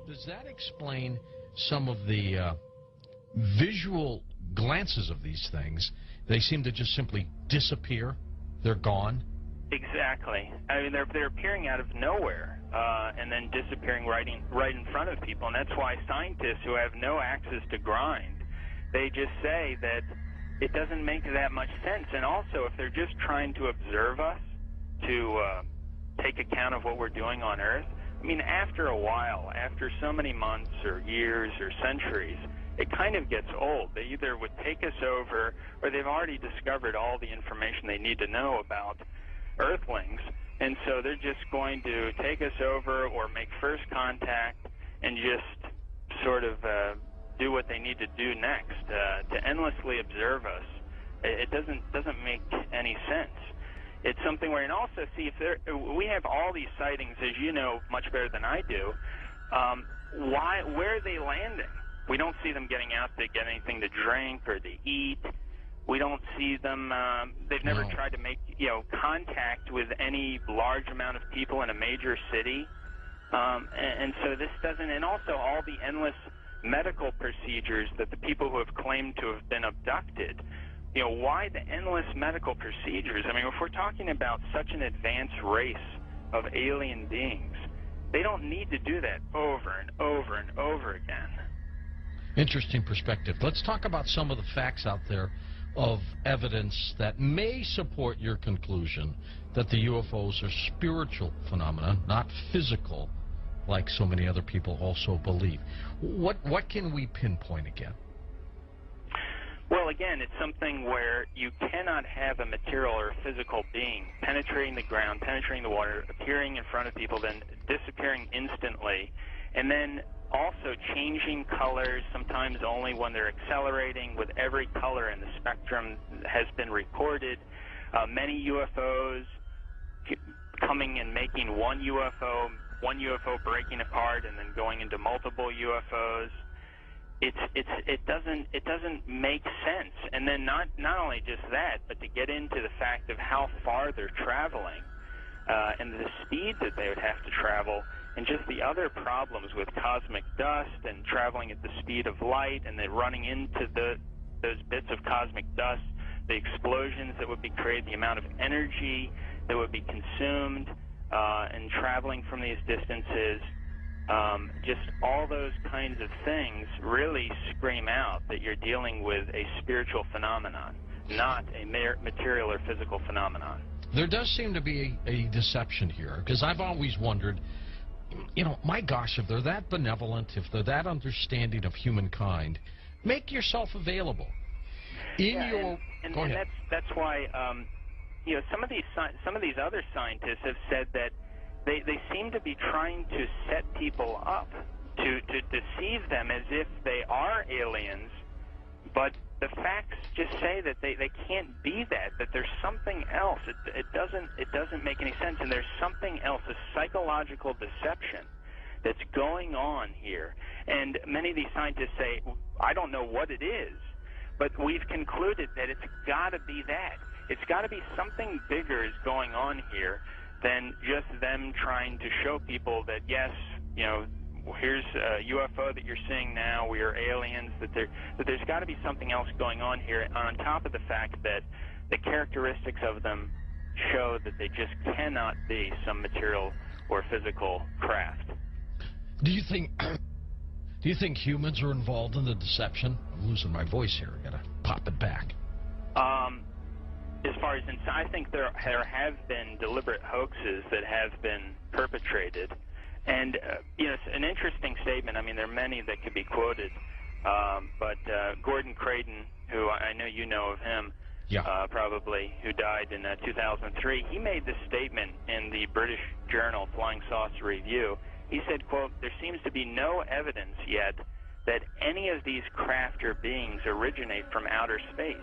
Does that explain some of the visual glances of these things? They seem to just simply disappear. They're gone. Exactly. I mean, they're appearing out of nowhere and then disappearing right in front of people. And that's why scientists who have no axes to grind, they just say that it doesn't make that much sense. And also, if they're just trying to observe us, to take account of what we're doing on Earth, I mean, after a while, after so many months or years or centuries, it kind of gets old. They either would take us over, or they've already discovered all the information they need to know about Earthlings, and so they're just going to take us over or make first contact and just sort of do what they need to do next. To endlessly observe us, it doesn't make any sense. It's something where, and also see, if we have all these sightings, as you know much better than I do. Where are they landing? We don't see them getting out to get anything to drink or to eat. We don't see them. They've never tried to make contact with any large amount of people in a major city, and so this doesn't. And also all the endless medical procedures that the people who have claimed to have been abducted. Why the endless medical procedures? I mean, if we're talking about such an advanced race of alien beings, they don't need to do that over and over and over again. Interesting perspective. Let's talk about some of the facts out there of evidence that may support your conclusion that the UFOs are spiritual phenomena, not physical, like so many other people also believe. What can we pinpoint again? Well, again, it's something where you cannot have a material or a physical being penetrating the ground, penetrating the water, appearing in front of people, then disappearing instantly, and then also changing colors, sometimes only when they're accelerating, with every color in the spectrum has been recorded. Many UFOs coming and making one UFO breaking apart and then going into multiple UFOs. It doesn't make sense. And then not only just that, but to get into the fact of how far they're traveling and the speed that they would have to travel, and just the other problems with cosmic dust and traveling at the speed of light, and then running into those bits of cosmic dust, the explosions that would be created, the amount of energy that would be consumed in traveling from these distances. Just all those kinds of things really scream out that you're dealing with a spiritual phenomenon, not a material or physical phenomenon. There does seem to be a deception here, because I've always wondered, you know, my gosh, if they're that benevolent, if they're that understanding of humankind, make yourself available. And that's why you know, some of these other scientists have said that they seem to be trying to set people up to deceive them as if they are aliens, but the facts just say that they can't be that there's something else. It doesn't make any sense, and there's something else, a psychological deception that's going on here. And many of these scientists say, I don't know what it is, but we've concluded that it's got to be that. It's got to be something bigger is going on here than just them trying to show people that, yes, you know, here's a UFO that you're seeing now, we are aliens, that there's got to be something else going on here, on top of the fact that the characteristics of them show that they just cannot be some material or physical craft. Do you think humans are involved in the deception? I'm losing my voice here. I gotta pop it back. As far as I think there have been deliberate hoaxes that have been perpetrated, and you know, it's an interesting statement. I mean, there are many that could be quoted, but Gordon Creighton, who I know you know of him, probably, who died in 2003, he made this statement in the British journal Flying Saucer Review. He said, quote, "There seems to be no evidence yet that any of these craft or beings originate from outer space."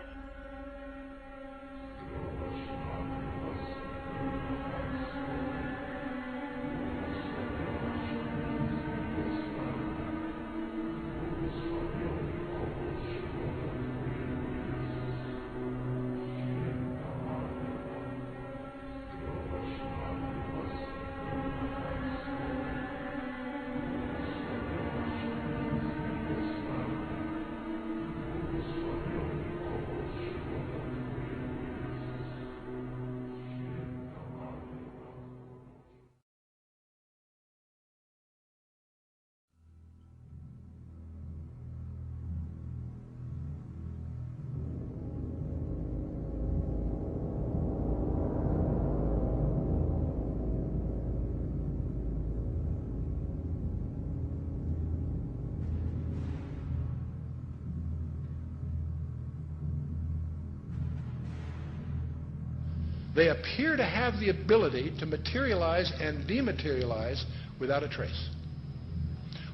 They appear to have the ability to materialize and dematerialize without a trace.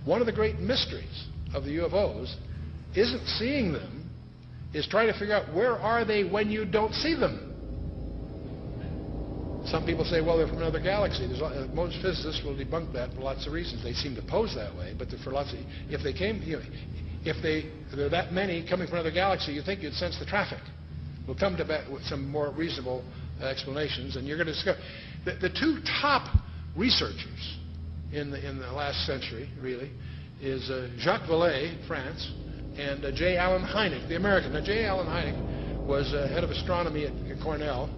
One of the great mysteries of the UFOs isn't seeing them, is trying to figure out where are they when you don't see them. Some people say, well, they're from another galaxy. Most physicists will debunk that for lots of reasons. They seem to pose that way, but for lots of, if they came, you know, if there are that many coming from another galaxy, you think you'd sense the traffic. We'll come to that with some more reasonable explanations, and you're going to discover the two top researchers in the last century, really, is Jacques Vallée, France, and J. Allen Hynek, the American. Now, J. Allen Hynek was head of astronomy at Cornell,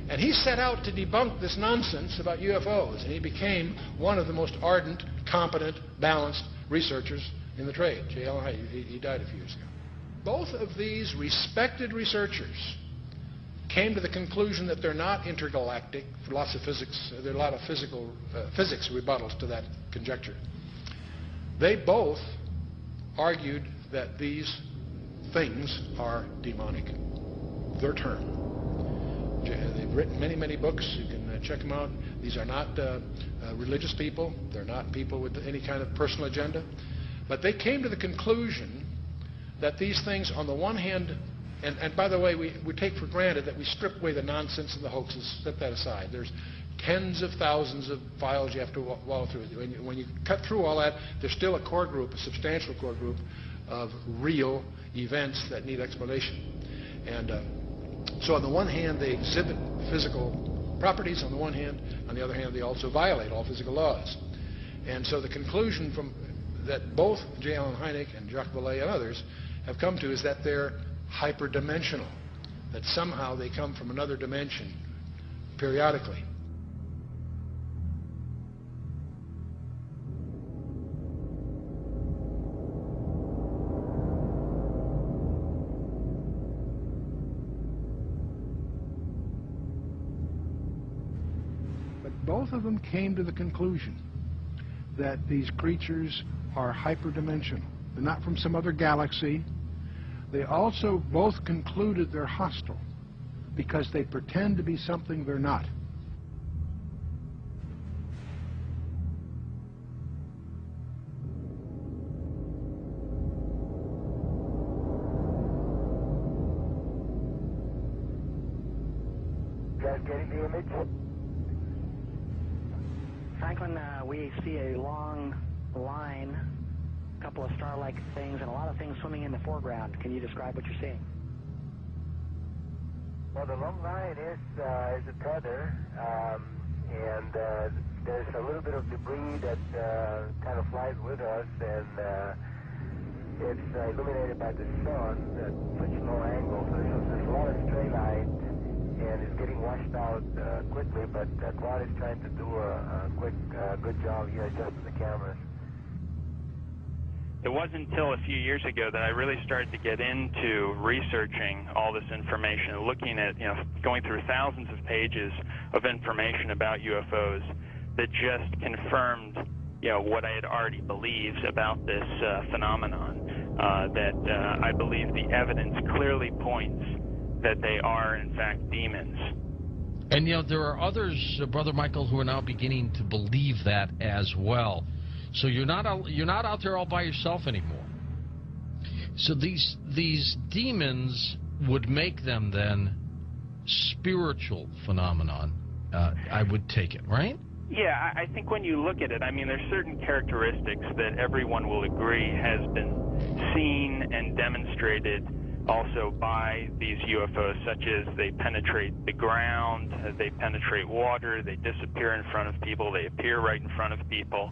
and he set out to debunk this nonsense about UFOs, and he became one of the most ardent, competent, balanced researchers in the trade. J. Allen Hynek, he died a few years ago. both of these respected researchers came to the conclusion that they're not intergalactic for lots of physics. There are a lot of physics rebuttals to that conjecture. They both argued that these things are demonic. Their term. They've written many, many books. You can check them out. These are not religious people. They're not people with any kind of personal agenda. But they came to the conclusion that these things, on the one hand, and by the way, we take for granted that we strip away the nonsense and the hoaxes, set that aside. There's tens of thousands of files you have to wallow through. When you cut through all that, there's still a core group, a substantial core group of real events that need explanation. And so on the one hand, they exhibit physical properties on the one hand. On the other hand, they also violate all physical laws. And so the conclusion from that both J. Allen Hynek and Jacques Vallée and others have come to is that they're hyperdimensional, that somehow they come from another dimension periodically. But both of them came to the conclusion that these creatures are hyperdimensional. They're not from some other galaxy. They also both concluded they're hostile because they pretend to be something they're not. Just getting the image. Franklin, we see a long line, a couple of star-like things, and a lot of things swimming in the foreground. Can you describe what you're seeing? Well, the long line is a tether, and there's a little bit of debris that kind of flies with us, and it's illuminated by the sun at such low angle. So there's a lot of stray light, and it's getting washed out quickly, but Claude is trying to do a quick, good job here adjusting the cameras. It wasn't until a few years ago that I really started to get into researching all this information, looking at, going through thousands of pages of information about UFOs that just confirmed, what I had already believed about this phenomenon, that I believe the evidence clearly points that they are, in fact, demons. And, there are others, Brother Michael, who are now beginning to believe that as well. So you're not out there all by yourself anymore. So these demons would make them then spiritual phenomenon. I would take it, right? Yeah, I think when you look at it, there's certain characteristics that everyone will agree has been seen and demonstrated also by these UFOs, such as they penetrate the ground, they penetrate water, they disappear in front of people, they appear right in front of people.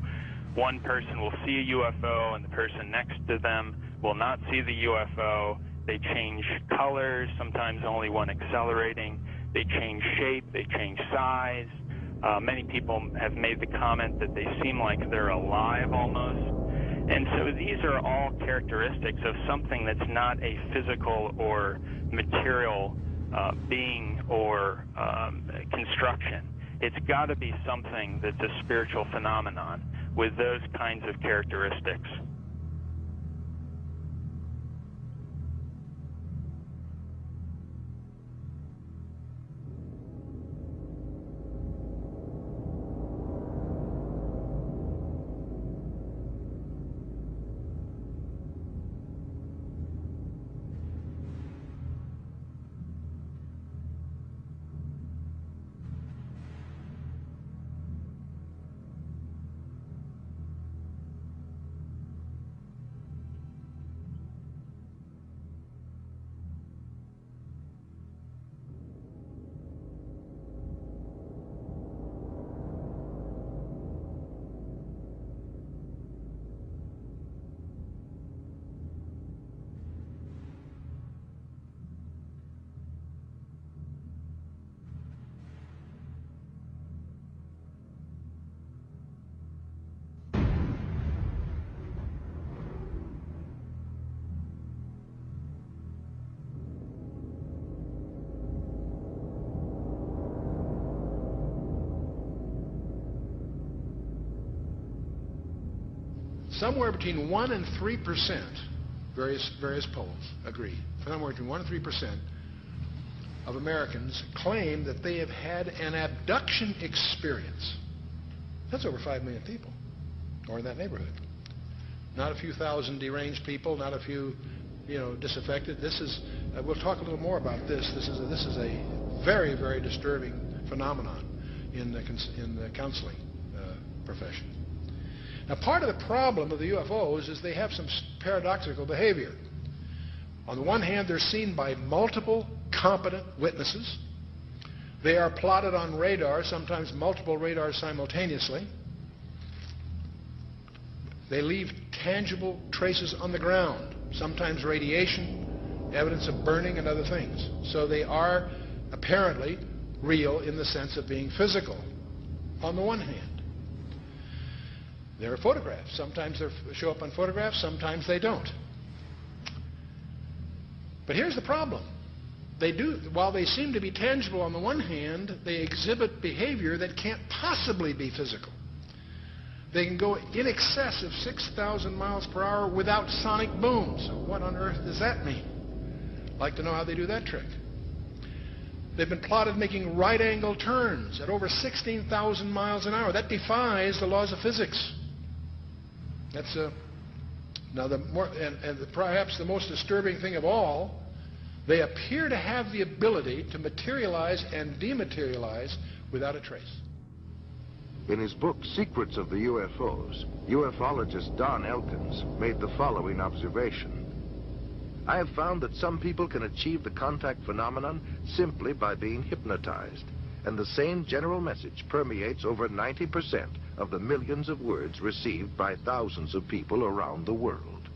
One person will see a UFO and the person next to them will not see the UFO. They change colors, sometimes only one accelerating. They change shape, they change size. Many people have made the comment that they seem like they're alive almost. And so these are all characteristics of something that's not a physical or material being or construction. It's got to be something that's a spiritual phenomenon with those kinds of characteristics. somewhere between 1 and 3%, various polls agree, somewhere between 1 and 3% of Americans claim that they have had an abduction experience. That's over 5 million people, or in that neighborhood. Not a few thousand deranged people, not a few, disaffected. This is, we'll talk a little more about this. This is a very, very disturbing phenomenon in the counseling profession. Now, part of the problem of the UFOs is they have some paradoxical behavior. On the one hand, they're seen by multiple competent witnesses. They are plotted on radar, sometimes multiple radars simultaneously. They leave tangible traces on the ground, sometimes radiation, evidence of burning, and other things. So they are apparently real in the sense of being physical, on the one hand. There are photographs. Sometimes they show up on photographs, sometimes they don't. But here's the problem. While they seem to be tangible on the one hand, they exhibit behavior that can't possibly be physical. They can go in excess of 6,000 miles per hour without sonic booms. What on earth does that mean? I'd like to know how they do that trick. They've been plotted making right-angle turns at over 16,000 miles an hour. That defies the laws of physics. That's now perhaps the most disturbing thing of all. They appear to have the ability to materialize and dematerialize without a trace. In his book, Secrets of the UFOs, ufologist Don Elkins made the following observation. I have found that some people can achieve the contact phenomenon simply by being hypnotized, and the same general message permeates over 90% of the millions of words received by thousands of people around the world.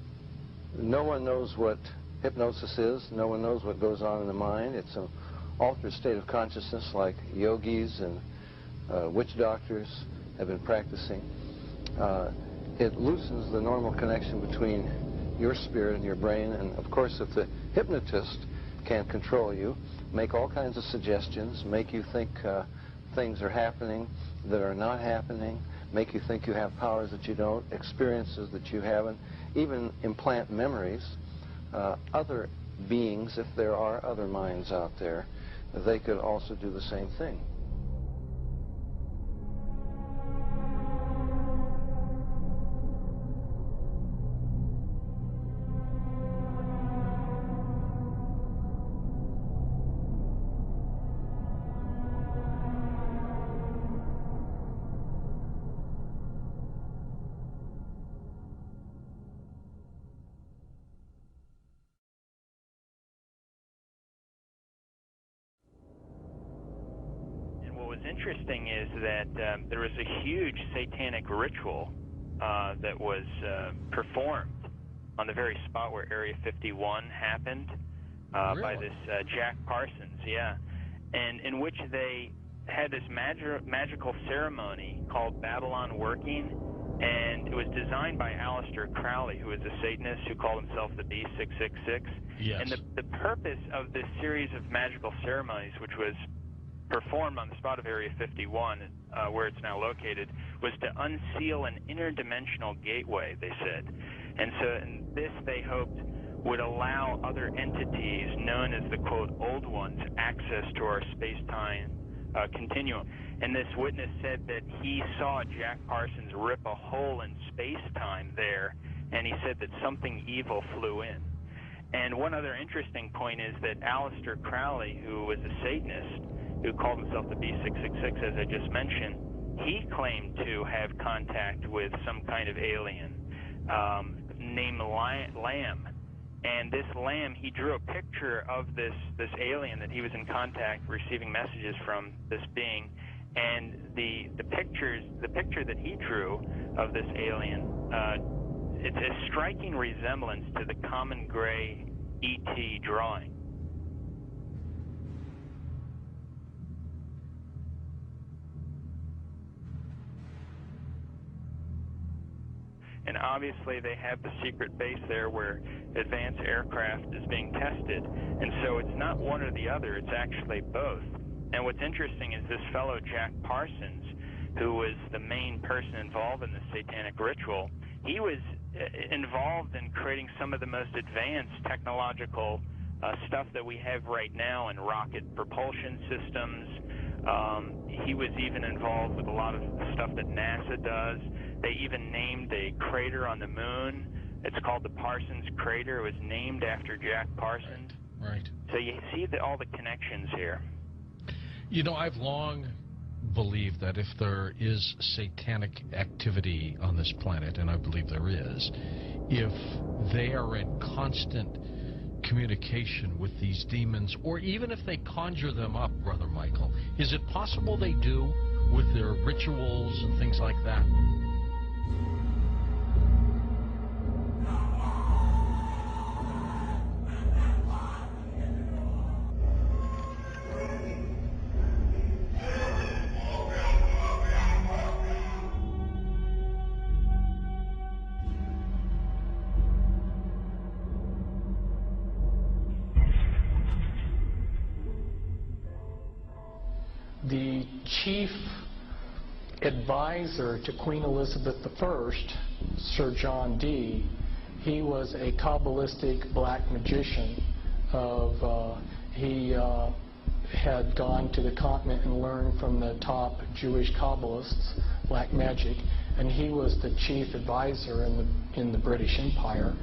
No one knows what hypnosis is. No one knows what goes on in the mind. It's an altered state of consciousness like yogis and witch doctors have been practicing. It loosens the normal connection between your spirit and your brain, and of course if the hypnotist can control you, make all kinds of suggestions, make you think things are happening that are not happening, make you think you have powers that you don't, experiences that you haven't, even implant memories. Other beings, if there are other minds out there, they could also do the same thing. Interesting is that there was a huge satanic ritual that was performed on the very spot where Area 51 happened by this Jack Parsons, and in which they had this magical ceremony called Babylon Working, and it was designed by Aleister Crowley, who is a Satanist who called himself the B666. Yes. And the purpose of this series of magical ceremonies, which was performed on the spot of Area 51, where it's now located, was to unseal an interdimensional gateway, they said. And so this, they hoped, would allow other entities known as the, quote, old ones, access to our space-time continuum. And this witness said that he saw Jack Parsons rip a hole in space-time there, and he said that something evil flew in. And one other interesting point is that Aleister Crowley, who was a Satanist, who called himself the B666, as I just mentioned, he claimed to have contact with some kind of alien named Lamb. And this Lamb, he drew a picture of this alien that he was in contact, receiving messages from this being. And the picture that he drew of this alien, it's a striking resemblance to the common gray ET drawing. And obviously they have the secret base there where advanced aircraft is being tested. And so it's not one or the other, it's actually both. And what's interesting is this fellow Jack Parsons, who was the main person involved in the satanic ritual, he was involved in creating some of the most advanced technological stuff that we have right now in rocket propulsion systems. He was even involved with a lot of stuff that NASA does. They even named a crater on the moon. It's called the Parsons Crater. It was named after Jack Parsons. Right. So you see all the connections here. You know, I've long believed that if there is satanic activity on this planet, and I believe there is, if they are in constant communication with these demons, or even if they conjure them up, Brother Michael, is it possible they do with their rituals and things like that? The chief advisor to Queen Elizabeth I, Sir John Dee, he was a Kabbalistic black magician. He had gone to the continent and learned from the top Jewish Kabbalists black magic, and he was the chief advisor in the British Empire.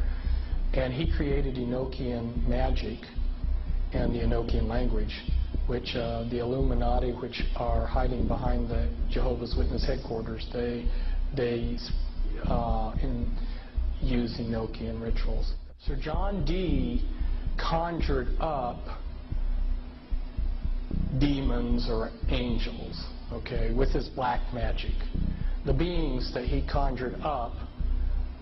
And he created Enochian magic and the Enochian language, which the Illuminati, which are hiding behind the Jehovah's Witness headquarters, they use Enochian rituals. Sir John Dee conjured up demons or angels, okay, with his black magic. The beings that he conjured up,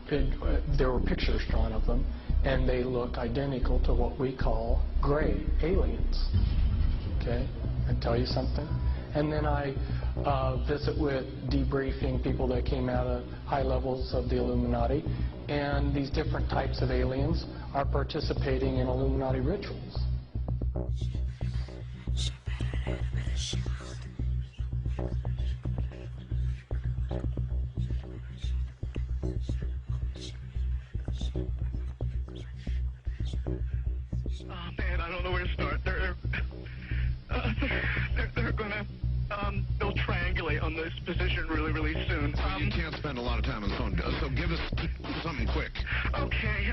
there were pictures drawn of them, and they look identical to what we call gray aliens. Okay, I tell you something. And then I visit with debriefing people that came out of high levels of the Illuminati, and these different types of aliens are participating in Illuminati rituals. Oh man, I don't know where to start. They're gonna they'll triangulate on this position really soon. You can't spend a lot of time on the phone, so give us something quick. Okay,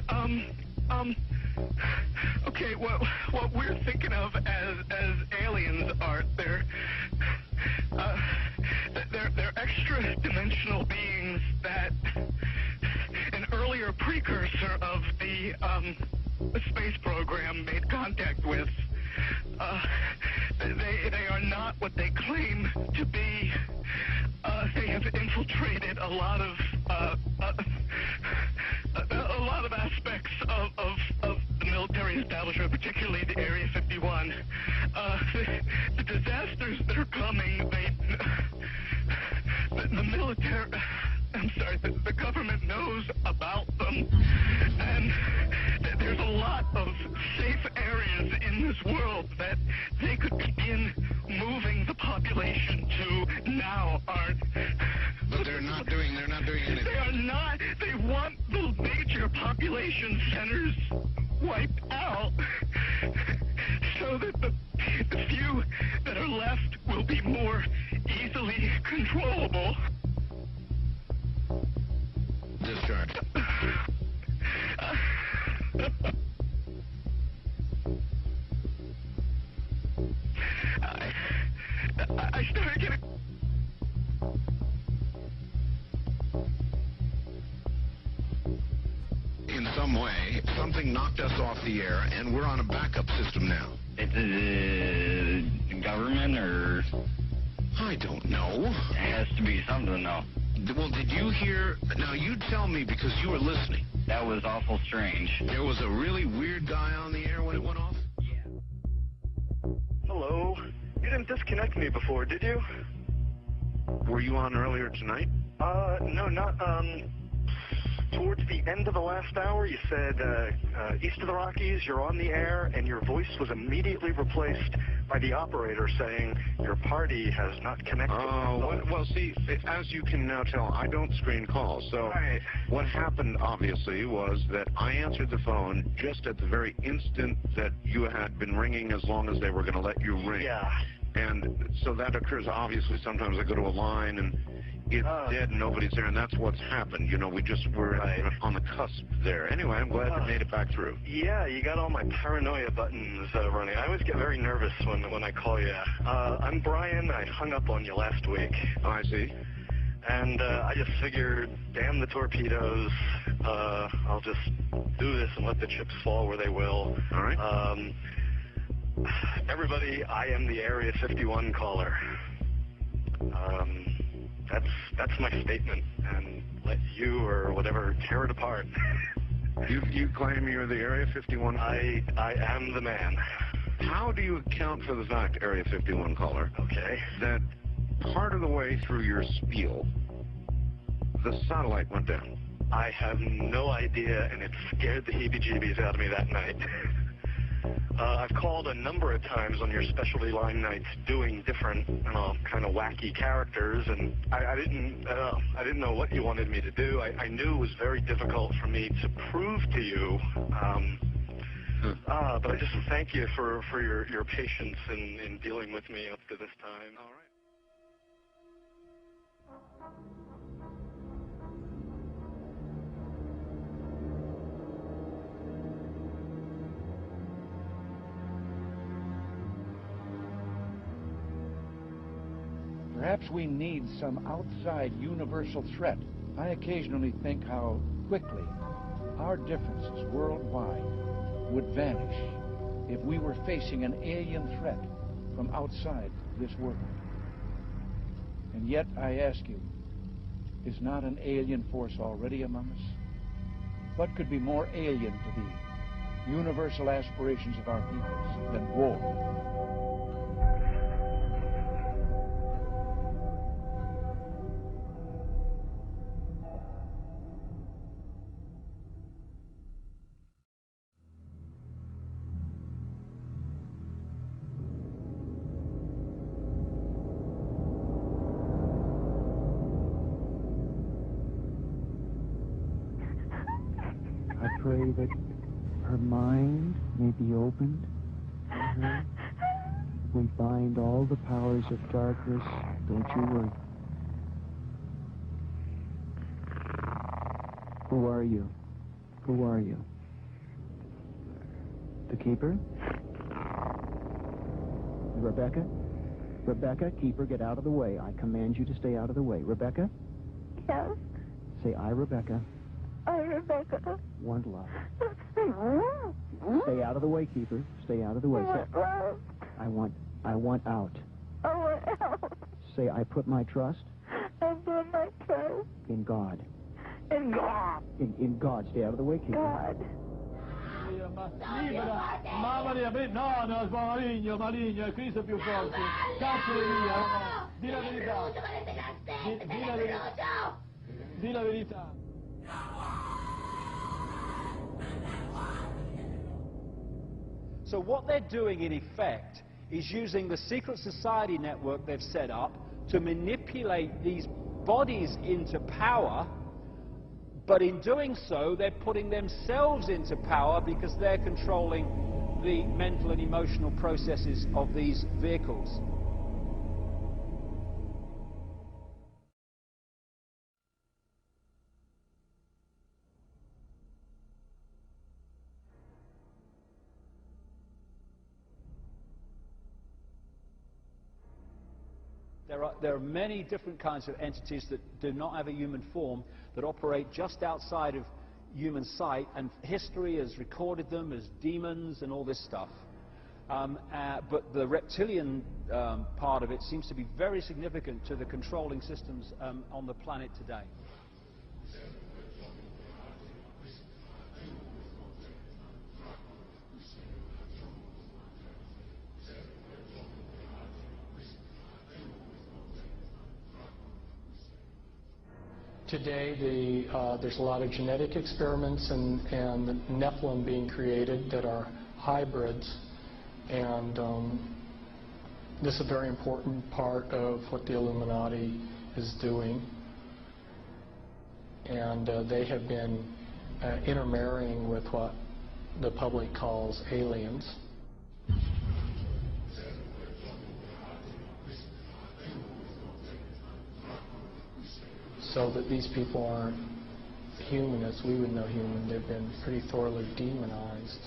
okay, what we're thinking of as aliens are they're extra dimensional beings that an earlier precursor of the space program made contact with. They are not what they claim to be. They have infiltrated a lot of aspects of the military establishment, particularly the Area 51. The disasters that are coming, the military, I'm sorry, the government knows about them, and there's a lot of safe areas in this world that they could begin moving the population to now aren't. But they're not doing anything. They are not. They want the major population centers wiped out so that the few that are left will be more easily controllable. Discharge. I started getting... In some way, something knocked us off the air, and we're on a backup system now. It's the government, or... I don't know. It has to be something, though. Well, did you hear... Now, you tell me, because you were listening. That was awful strange. There was a really weird guy on the air when it went off? Yeah. Hello? You didn't disconnect me before, did you? Were you on earlier tonight? No, not, towards the end of the last hour, you said, east of the Rockies, you're on the air, and your voice was immediately replaced by the operator saying, your party has not connected. Oh, well, see, as you can now tell, I don't screen calls. So what happened, obviously, was that I answered the phone just at the very instant that you had been ringing, as long as they were going to let you ring. Yeah. And so that occurs, obviously. Sometimes I go to a line and it's dead and nobody's there, and that's what's happened. You know, we just were on the cusp there. Anyway, I'm glad you made it back through. Yeah, you got all my paranoia buttons running. I always get very nervous when I call you. I'm Brian. I hung up on you last week. Oh, I see. And I just figured, damn the torpedoes. I'll just do this and let the chips fall where they will. All right. Everybody, I am the Area 51 caller. That's my statement, and let you or whatever tear it apart. You claim you're the Area 51 caller? I am the man. How do you account for the fact, Area 51 caller, that part of the way through your spiel, the satellite went down? I have no idea, and it scared the heebie-jeebies out of me that night. I've called a number of times on your specialty line nights doing different, kind of wacky characters, and I didn't know what you wanted me to do. I knew it was very difficult for me to prove to you, but I just thank you for your patience in dealing with me up to this time. All right. Perhaps we need some outside universal threat. I occasionally think how quickly our differences worldwide would vanish if we were facing an alien threat from outside this world. And yet, I ask you, is not an alien force already among us? What could be more alien to the universal aspirations of our peoples than war? I pray that her mind may be opened to her. We bind all the powers of darkness. Don't you worry. Who are you? Who are you? The Keeper? Rebecca? Rebecca, Keeper, get out of the way. I command you to stay out of the way. Rebecca? Yes? Say, I, Rebecca, I, Rebecca. want love. Stay out of the way, Keeper. Stay out of the way. I want love. I want out. I want out. Say, I put my trust I put my trust in God. in God. In God. Stay out of the way, Keeper. God. Libera, mamma mia, no, no, maligno, maligno, è Cristo più forte. Cazzo di via, di la verità. Di la verità. So what they're doing, in effect, is using the secret society network they've set up to manipulate these bodies into power, but in doing so, they're putting themselves into power because they're controlling the mental and emotional processes of these vehicles. There are many different kinds of entities that do not have a human form, that operate just outside of human sight, and history has recorded them as demons and all this stuff. But the reptilian part of it seems to be very significant to the controlling systems on the planet today. Today, there's a lot of genetic experiments and Nephilim being created that are hybrids, and this is a very important part of what the Illuminati is doing. And they have been intermarrying with what the public calls aliens. So that these people aren't human as we would know human. They've been pretty thoroughly demonized.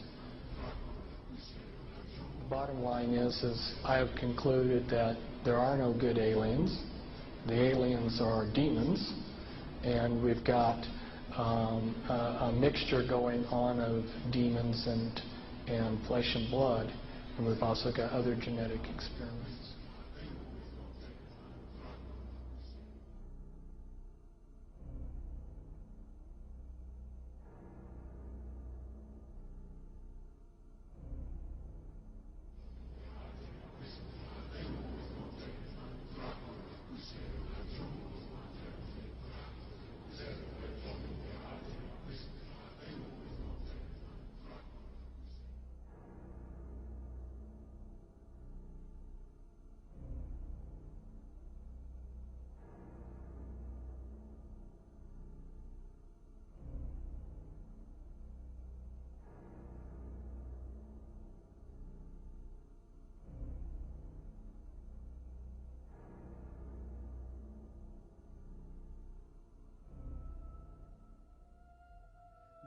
The bottom line is I have concluded that there are no good aliens. The aliens are demons, and we've got a mixture going on of demons and flesh and blood, and we've also got other genetic experiments.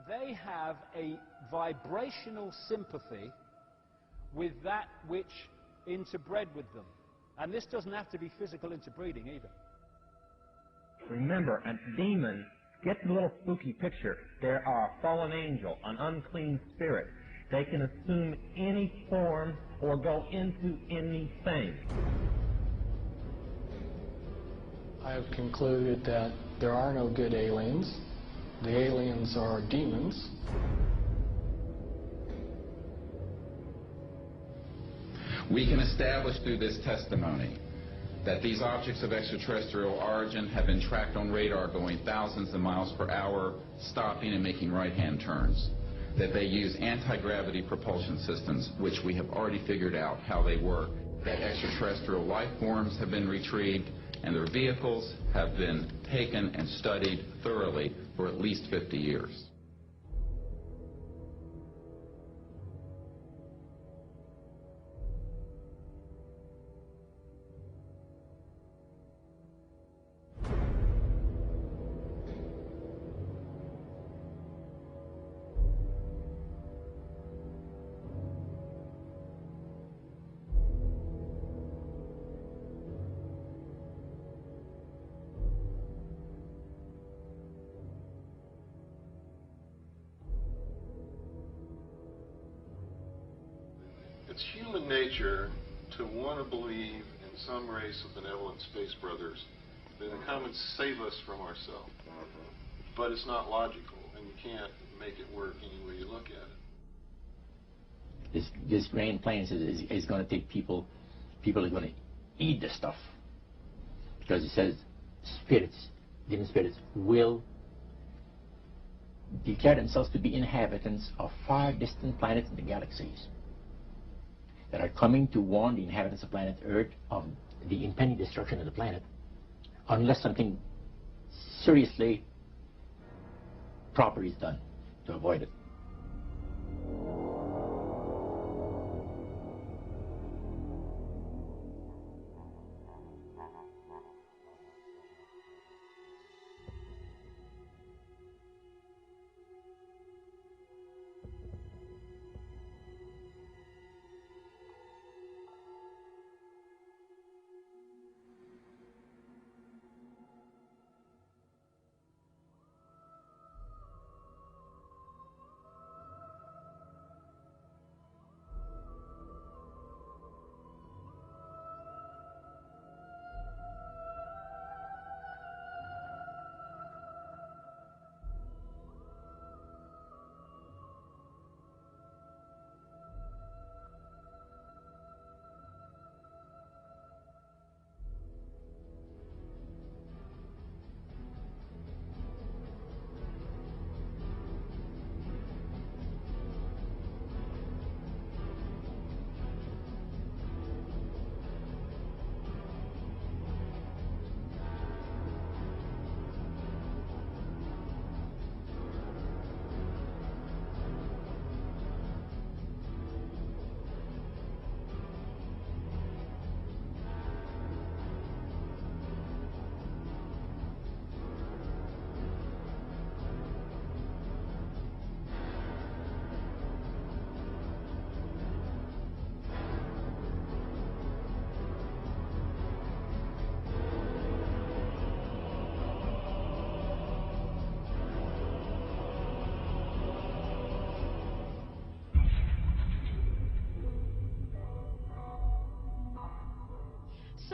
They have a vibrational sympathy with that which interbred with them. And this doesn't have to be physical interbreeding either. Remember, a demon, get the little spooky picture. They are a fallen angel, an unclean spirit. They can assume any form or go into anything. I have concluded that there are no good aliens. The aliens are demons. We can establish through this testimony that these objects of extraterrestrial origin have been tracked on radar going thousands of miles per hour, stopping and making right-hand turns. That they use anti-gravity propulsion systems, which we have already figured out how they work. That extraterrestrial life forms have been retrieved, and their vehicles have been taken and studied thoroughly for at least 50 years. It's human nature to want to believe in some race of benevolent space brothers that will come and save us from ourselves. But it's not logical, and you can't make it work any way you look at it. This grand plan is going to take people are going to eat the stuff. Because it says spirits, demon spirits, will declare themselves to be inhabitants of far distant planets in the galaxies that are coming to warn the inhabitants of planet Earth of the impending destruction of the planet unless something seriously proper is done to avoid it.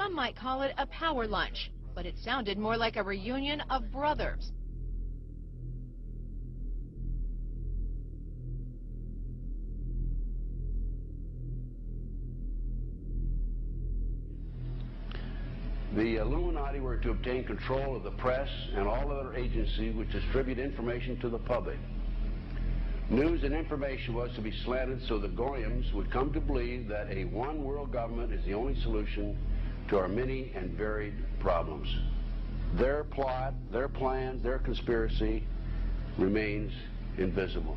Some might call it a power lunch, but it sounded more like a reunion of brothers. The Illuminati were to obtain control of the press and all other agencies which distribute information to the public. News and information was to be slanted so the Goyams would come to believe that a one world government is the only solution to our many and varied problems. Their plot, their plans, their conspiracy remains invisible.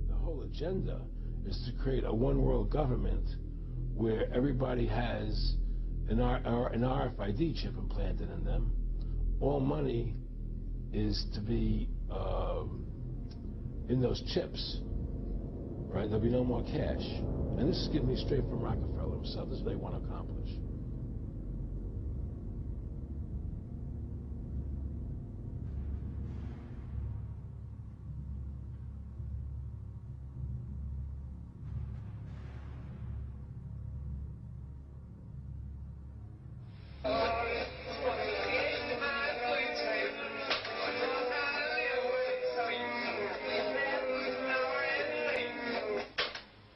The whole agenda is to create a one world government where everybody has an RFID chip implanted in them. All money is to be in those chips, right? There'll be no more cash. And this is getting me straight from Rockefeller himself. This is what they want to accomplish.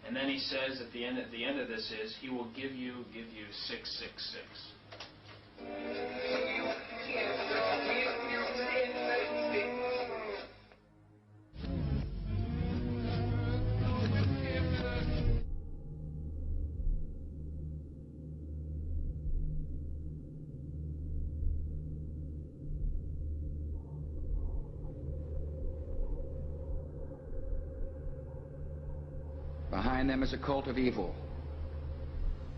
And then he says at the end of this is he will give you 666. Behind them is a cult of evil,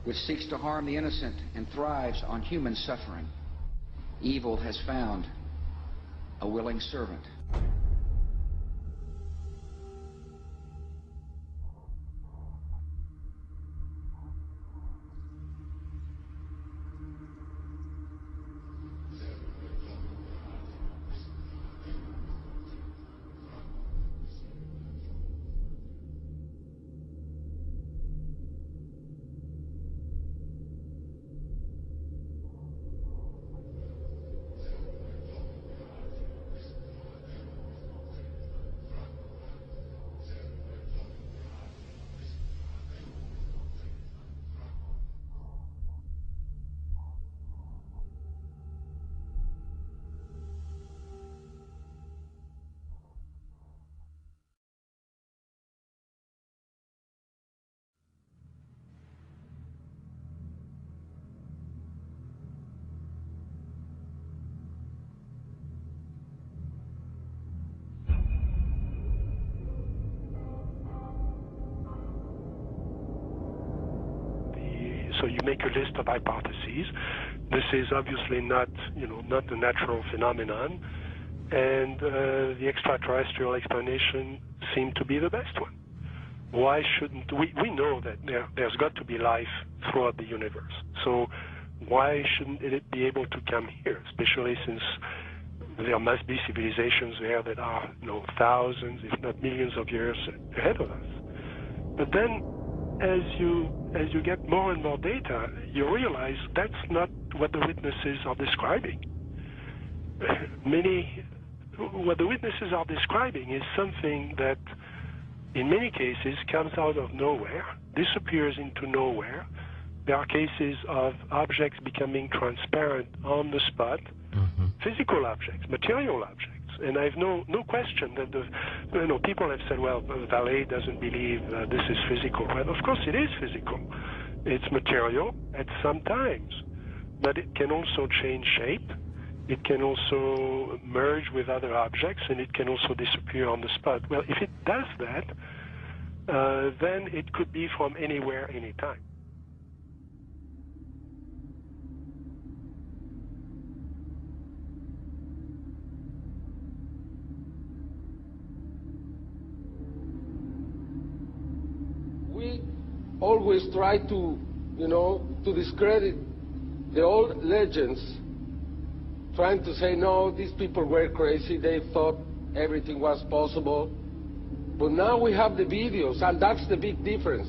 which seeks to harm the innocent and thrives on human suffering. Evil has found a willing servant. So you make a list of hypotheses. This is obviously not a natural phenomenon, and the extraterrestrial explanation seemed to be the best one. Why shouldn't we know that there's got to be life throughout the universe? So why shouldn't it be able to come here, especially since there must be civilizations there that are thousands, if not millions of years ahead of us? But then as you get more and more data, you realize that's not what the witnesses are describing. What the witnesses are describing is something that, in many cases, comes out of nowhere, disappears into nowhere. There are cases of objects becoming transparent on the spot, physical objects, material objects. And I have no question that people have said, well, Vallée doesn't believe this is physical. Well, of course it is physical. It's material at some times, but it can also change shape. It can also merge with other objects, and it can also disappear on the spot. Well, if it does that, then it could be from anywhere, anytime. We always try to, to discredit the old legends, trying to say, no, these people were crazy, they thought everything was possible. But now we have the videos, and that's the big difference.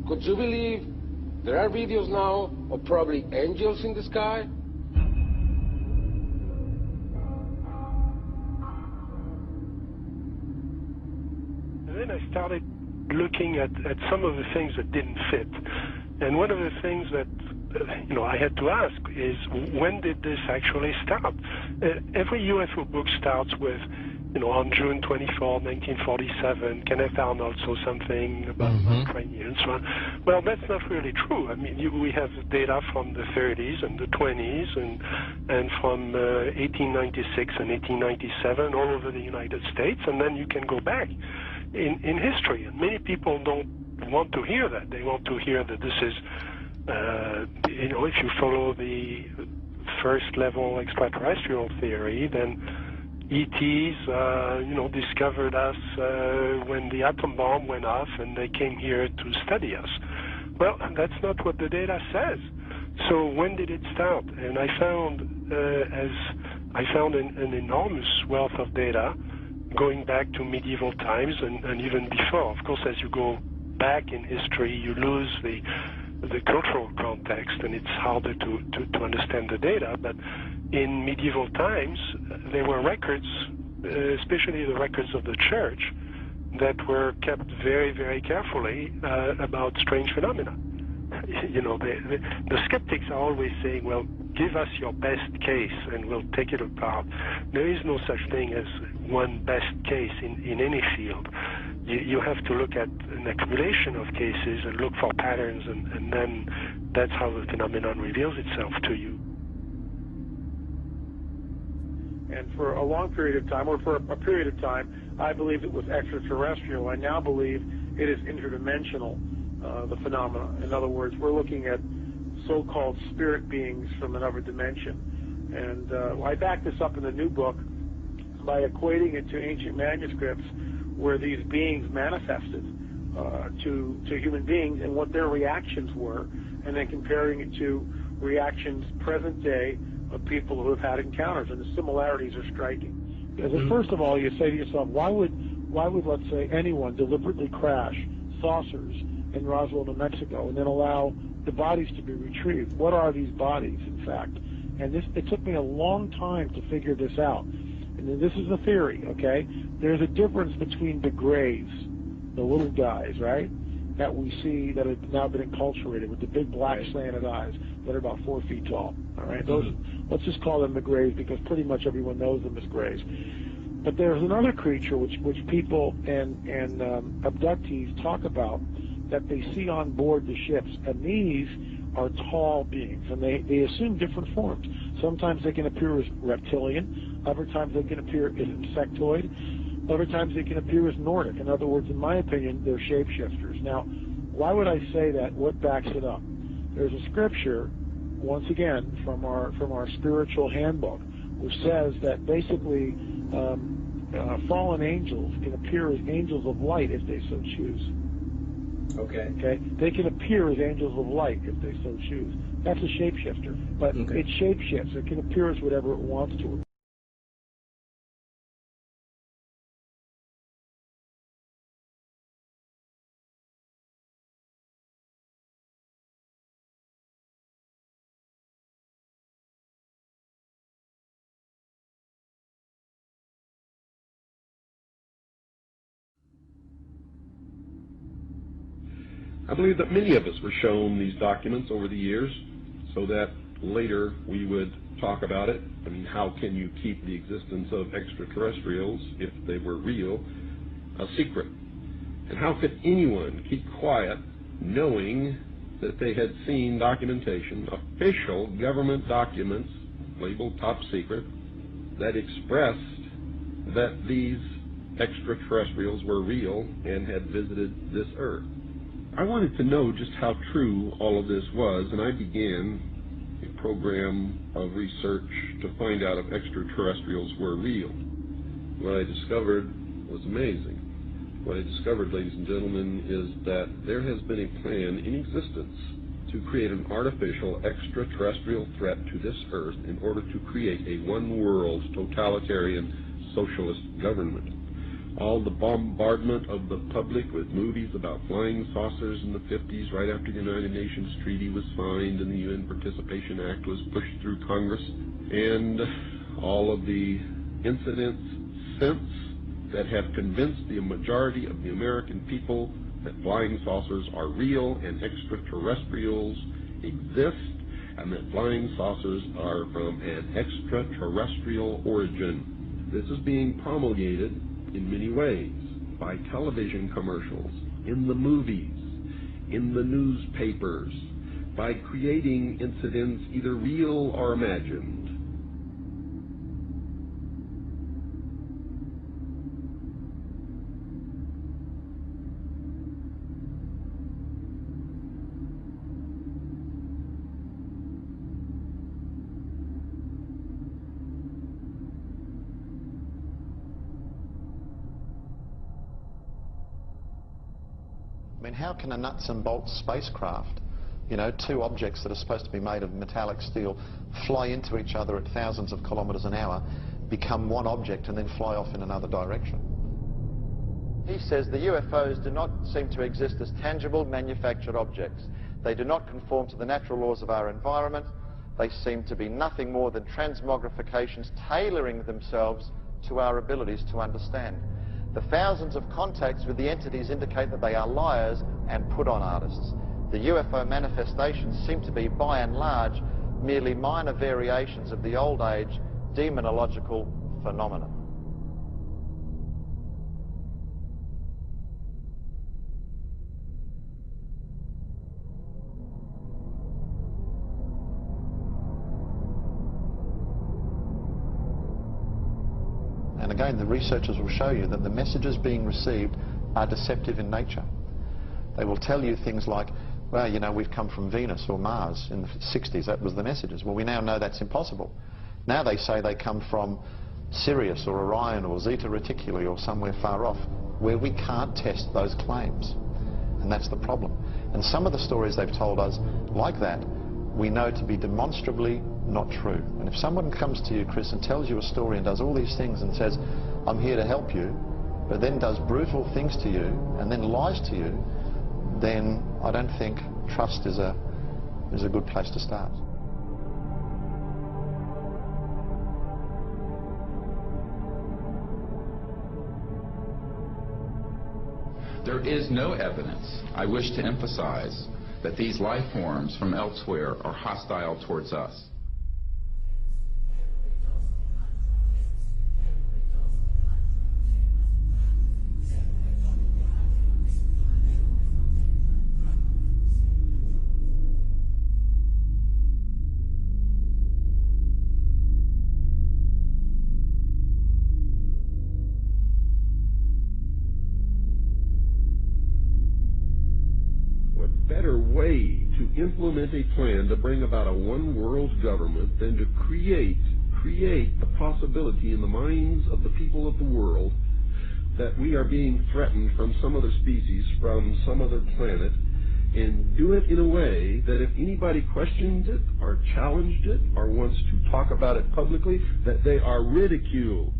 Could you believe there are videos now or probably angels in the sky. And then I started looking at some of the things that didn't fit. And one of the things that I had to ask is, when did this actually start? Every UFO book starts with, on June 24, 1947, Kenneth Arnold saw something about Ukrainians. Well, that's not really true. I mean, we have data from the 30s and the 20s and from 1896 and 1897 all over the United States, and then you can go back in history. And many people don't want to hear that. They want to hear that this is, if you follow the first level extraterrestrial theory, then ETs, discovered us when the atom bomb went off and they came here to study us. Well, that's not what the data says. So when did it start? And I found an enormous wealth of data going back to medieval times and even before. Of course, as you go back in history, you lose the cultural context, and it's harder to understand the data. But in medieval times, there were records, especially the records of the church, that were kept very, very carefully about strange phenomena. The skeptics are always saying, well, give us your best case and we'll take it apart. There is no such thing as one best case in any field. You have to look at an accumulation of cases and look for patterns, and then that's how the phenomenon reveals itself to you. And for a long period of time, or for a period of time, I believed it was extraterrestrial. I now believe it is interdimensional, the phenomena. In other words, we're looking at so-called spirit beings from another dimension. And I back this up in the new book by equating it to ancient manuscripts where these beings manifested to human beings and what their reactions were, and then comparing it to reactions present day of people who have had encounters, and the similarities are striking. Because first of all, you say to yourself, why would let's say anyone deliberately crash saucers in Roswell, New Mexico, and then allow the bodies to be retrieved? What are these bodies, in fact? And it took me a long time to figure this out. And this is a theory, okay? There's a difference between the grays, the little guys, right, that we see that have now been enculturated with the big black slanted eyes that are about 4 feet tall, all right? Those, let's just call them the grays because pretty much everyone knows them as grays. But there's another creature which people and abductees talk about that they see on board the ships, and these are tall beings, and they assume different forms. Sometimes they can appear as reptilian, other times they can appear as insectoid, other times they can appear as Nordic. In other words, in my opinion, they're shapeshifters. Now, why would I say that? What backs it up? There's a scripture, once again, from our spiritual handbook, which says that basically fallen angels can appear as angels of light if they so choose. Okay. They can appear as angels of light if they so choose. That's a shapeshifter, but it shapeshifts. It can appear as whatever it wants to. I believe that many of us were shown these documents over the years so that later we would talk about it. I mean, how can you keep the existence of extraterrestrials, if they were real, a secret? And how could anyone keep quiet knowing that they had seen documentation, official government documents labeled top secret, that expressed that these extraterrestrials were real and had visited this earth? I wanted to know just how true all of this was, and I began a program of research to find out if extraterrestrials were real. What I discovered was amazing. What I discovered, ladies and gentlemen, is that there has been a plan in existence to create an artificial extraterrestrial threat to this earth in order to create a one-world totalitarian socialist government. all the bombardment of the public with movies about flying saucers in the 50s, right after the United Nations Treaty was signed and the UN Participation Act was pushed through Congress, and all of the incidents since that have convinced the majority of the American people that flying saucers are real and extraterrestrials exist, and that flying saucers are from an extraterrestrial origin. This is being promulgated in many ways, by television commercials, in the movies, in the newspapers, by creating incidents either real or imagined. I mean, how can a nuts and bolts spacecraft, you know, two objects that are supposed to be made of metallic steel, fly into each other at thousands of kilometers an hour, become one object and then fly off in another direction? He says the UFOs do not seem to exist as tangible manufactured objects. They do not conform to the natural laws of our environment. They seem to be nothing more than transmogrifications tailoring themselves to our abilities to understand. The thousands of contacts with the entities indicate that they are liars and put-on artists. The UFO manifestations seem to be, by and large, merely minor variations of the old-age demonological phenomenon. And again, the researchers will show you that the messages being received are deceptive in nature. They will tell you things like, well, you know, we've come from Venus or Mars in the 60s. That was the messages. Well, we now know that's impossible. Now they say they come from Sirius or Orion or Zeta Reticuli or somewhere far off, where we can't test those claims. And that's the problem. And some of the stories they've told us, like that, we know to be demonstrably not true. And if someone comes to you, Chris, and tells you a story and does all these things and says, I'm here to help you, but then does brutal things to you and then lies to you, then I don't think trust is a good place to start. There is no evidence, I wish to emphasize, that these life forms from elsewhere are hostile towards us. Better way to implement a plan to bring about a one-world government than to create the possibility in the minds of the people of the world that we are being threatened from some other species, from some other planet, and do it in a way that if anybody questions it or challenged it or wants to talk about it publicly, that they are ridiculed.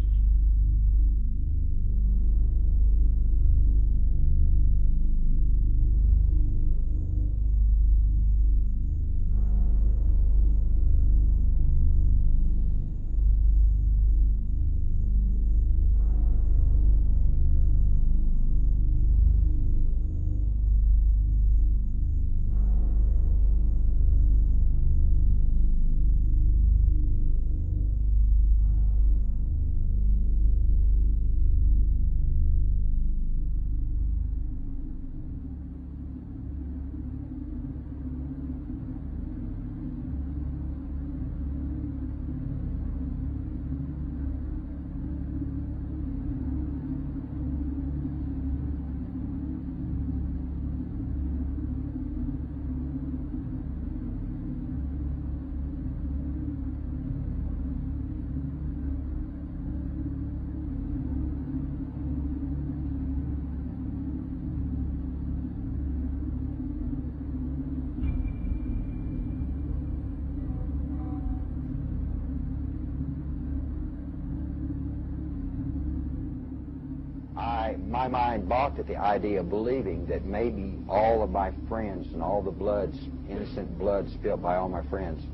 my mind balked at the idea of believing that maybe all of my friends and all the bloods, innocent blood spilled by all my friends,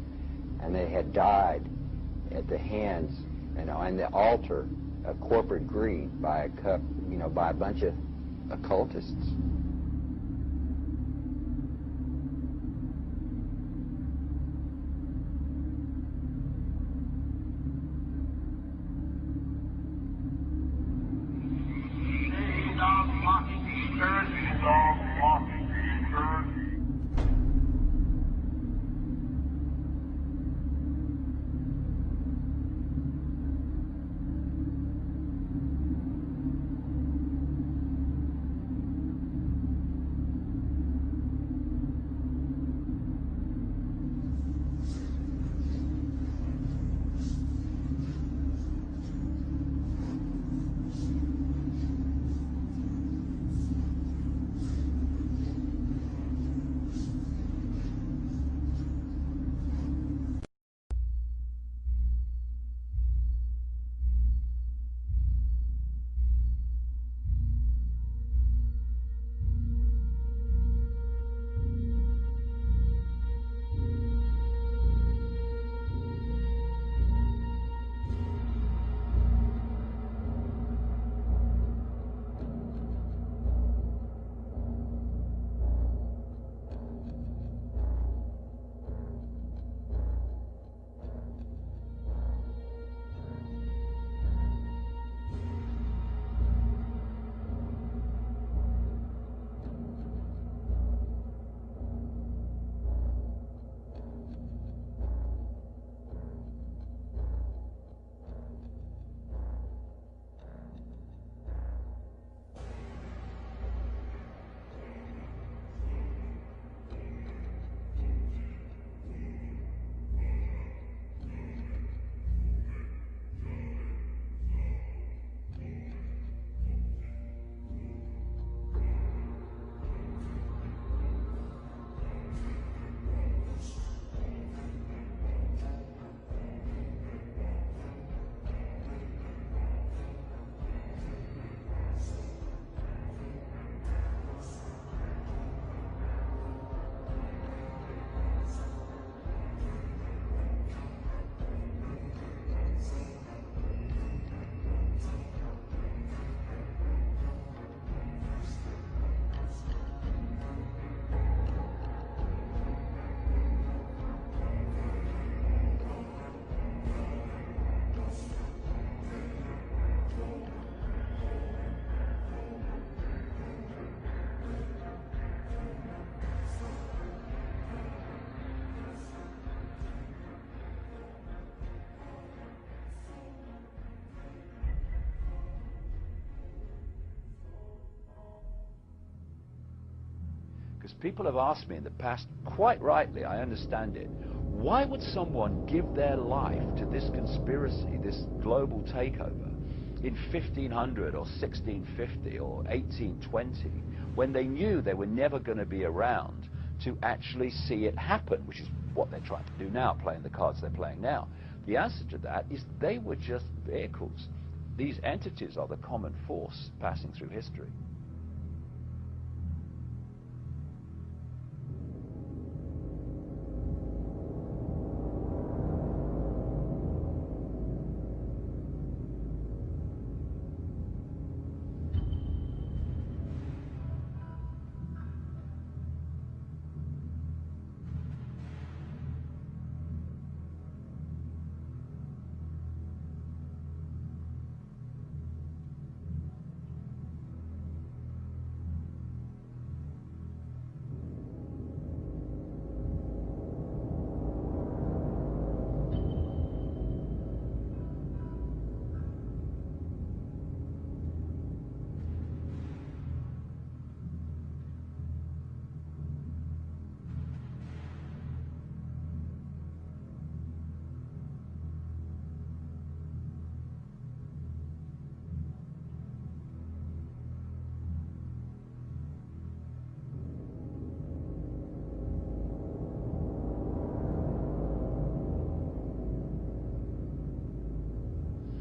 and they had died at the hands and on the altar of corporate greed by by a bunch of occultists. Because people have asked me in the past, quite rightly, I understand it, why would someone give their life to this conspiracy, this global takeover, in 1500 or 1650 or 1820, when they knew they were never going to be around to actually see it happen, which is what they're trying to do now, playing the cards they're playing now? The answer to that is they were just vehicles. These entities are the common force passing through history.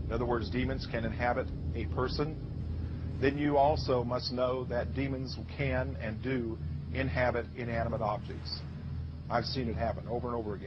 In other words, demons can inhabit a person then you also must know that demons can and do inhabit inanimate objects. I've seen it happen over and over again.3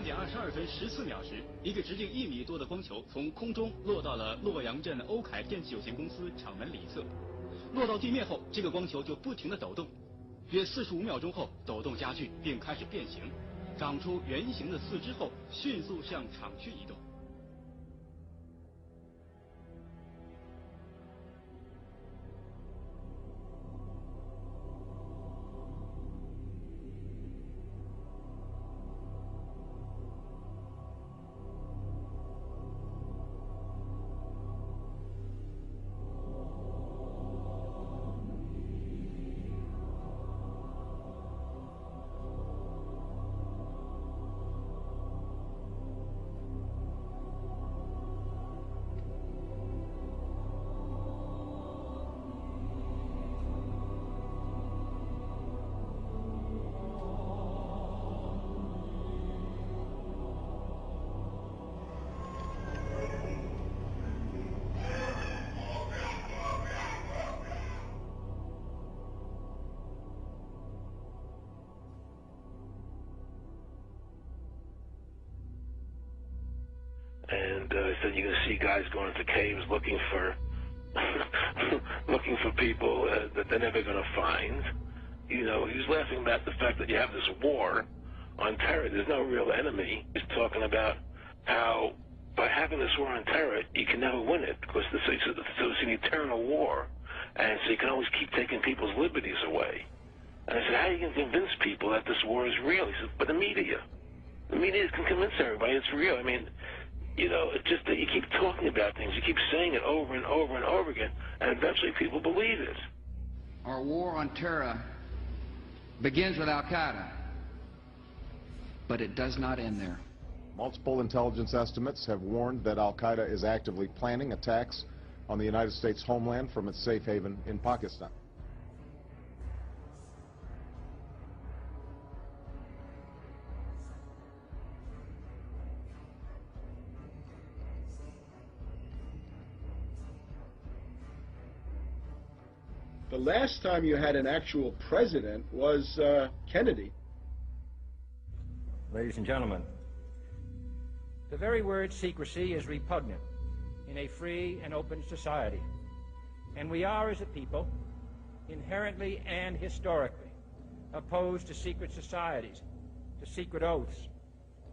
点22分14秒时，一个直径1米多的光球从空中落到了洛阳镇欧凯电器有限公司厂门里侧。落到地面后，这个光球就不停地抖动，约45秒钟后，抖动加剧并开始变形，长出圆形的四肢后，迅速向厂区移动。And said you're going to see guys going into caves looking for looking for people that they're never going to find. You know, he was laughing about the fact that you have this war on terror. There's no real enemy. He's talking about how by having this war on terror, you can never win it because so it's an eternal war, and so you can always keep taking people's liberties away. And I said, how are you going to convince people that this war is real? He said, but the media can convince everybody it's real. I mean, you know, it's just that you keep talking about things, you keep saying it over and over and over again, and eventually people believe it. Our war on terror begins with Al-Qaeda, but it does not end there. Multiple intelligence estimates have warned that Al-Qaeda is actively planning attacks on the United States homeland from its safe haven in Pakistan. The last time you had an actual president was Kennedy. Ladies and gentlemen, the very word secrecy is repugnant in a free and open society. And we are, as a people, inherently and historically opposed to secret societies, to secret oaths,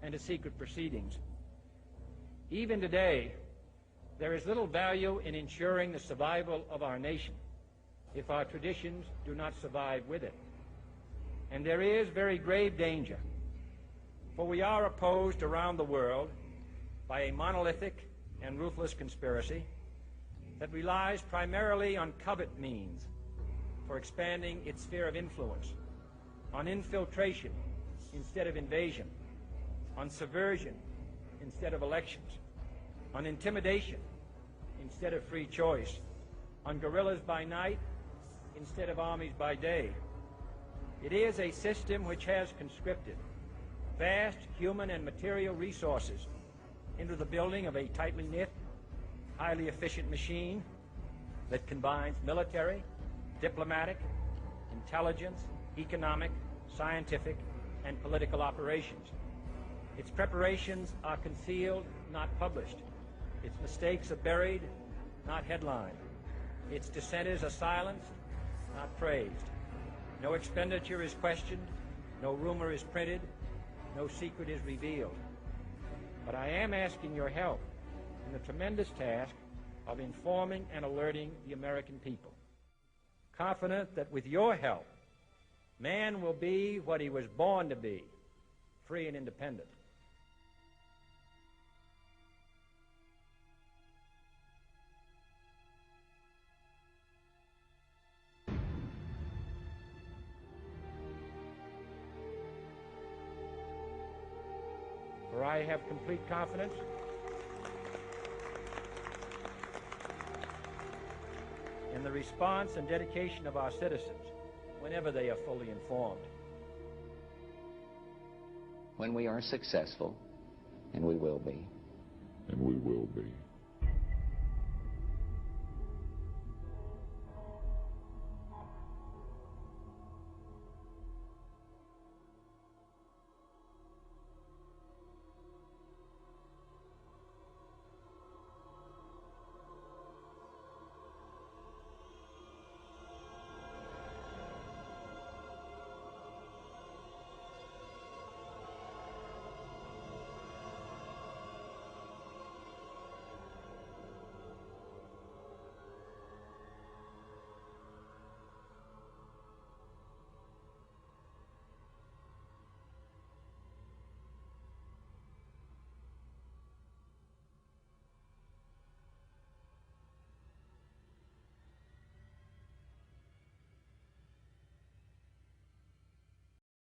and to secret proceedings. Even today, there is little value in ensuring the survival of our nation if our traditions do not survive with it. And there is very grave danger, for we are opposed around the world by a monolithic and ruthless conspiracy that relies primarily on covert means for expanding its sphere of influence, on infiltration instead of invasion, on subversion instead of elections, on intimidation instead of free choice, on guerrillas by night instead of armies by day. It is a system which has conscripted vast human and material resources into the building of a tightly knit, highly efficient machine that combines military, diplomatic, intelligence, economic, scientific, and political operations. Its preparations are concealed, not published. Its mistakes are buried, not headlined. Its dissenters are silenced, not praised. No expenditure is questioned, no rumor is printed, no secret is revealed. But I am asking your help in the tremendous task of informing and alerting the American people. Confident that with your help, man will be what he was born to be, free and independent. For I have complete confidence in the response and dedication of our citizens whenever they are fully informed. When we are successful, and we will be. And we will be.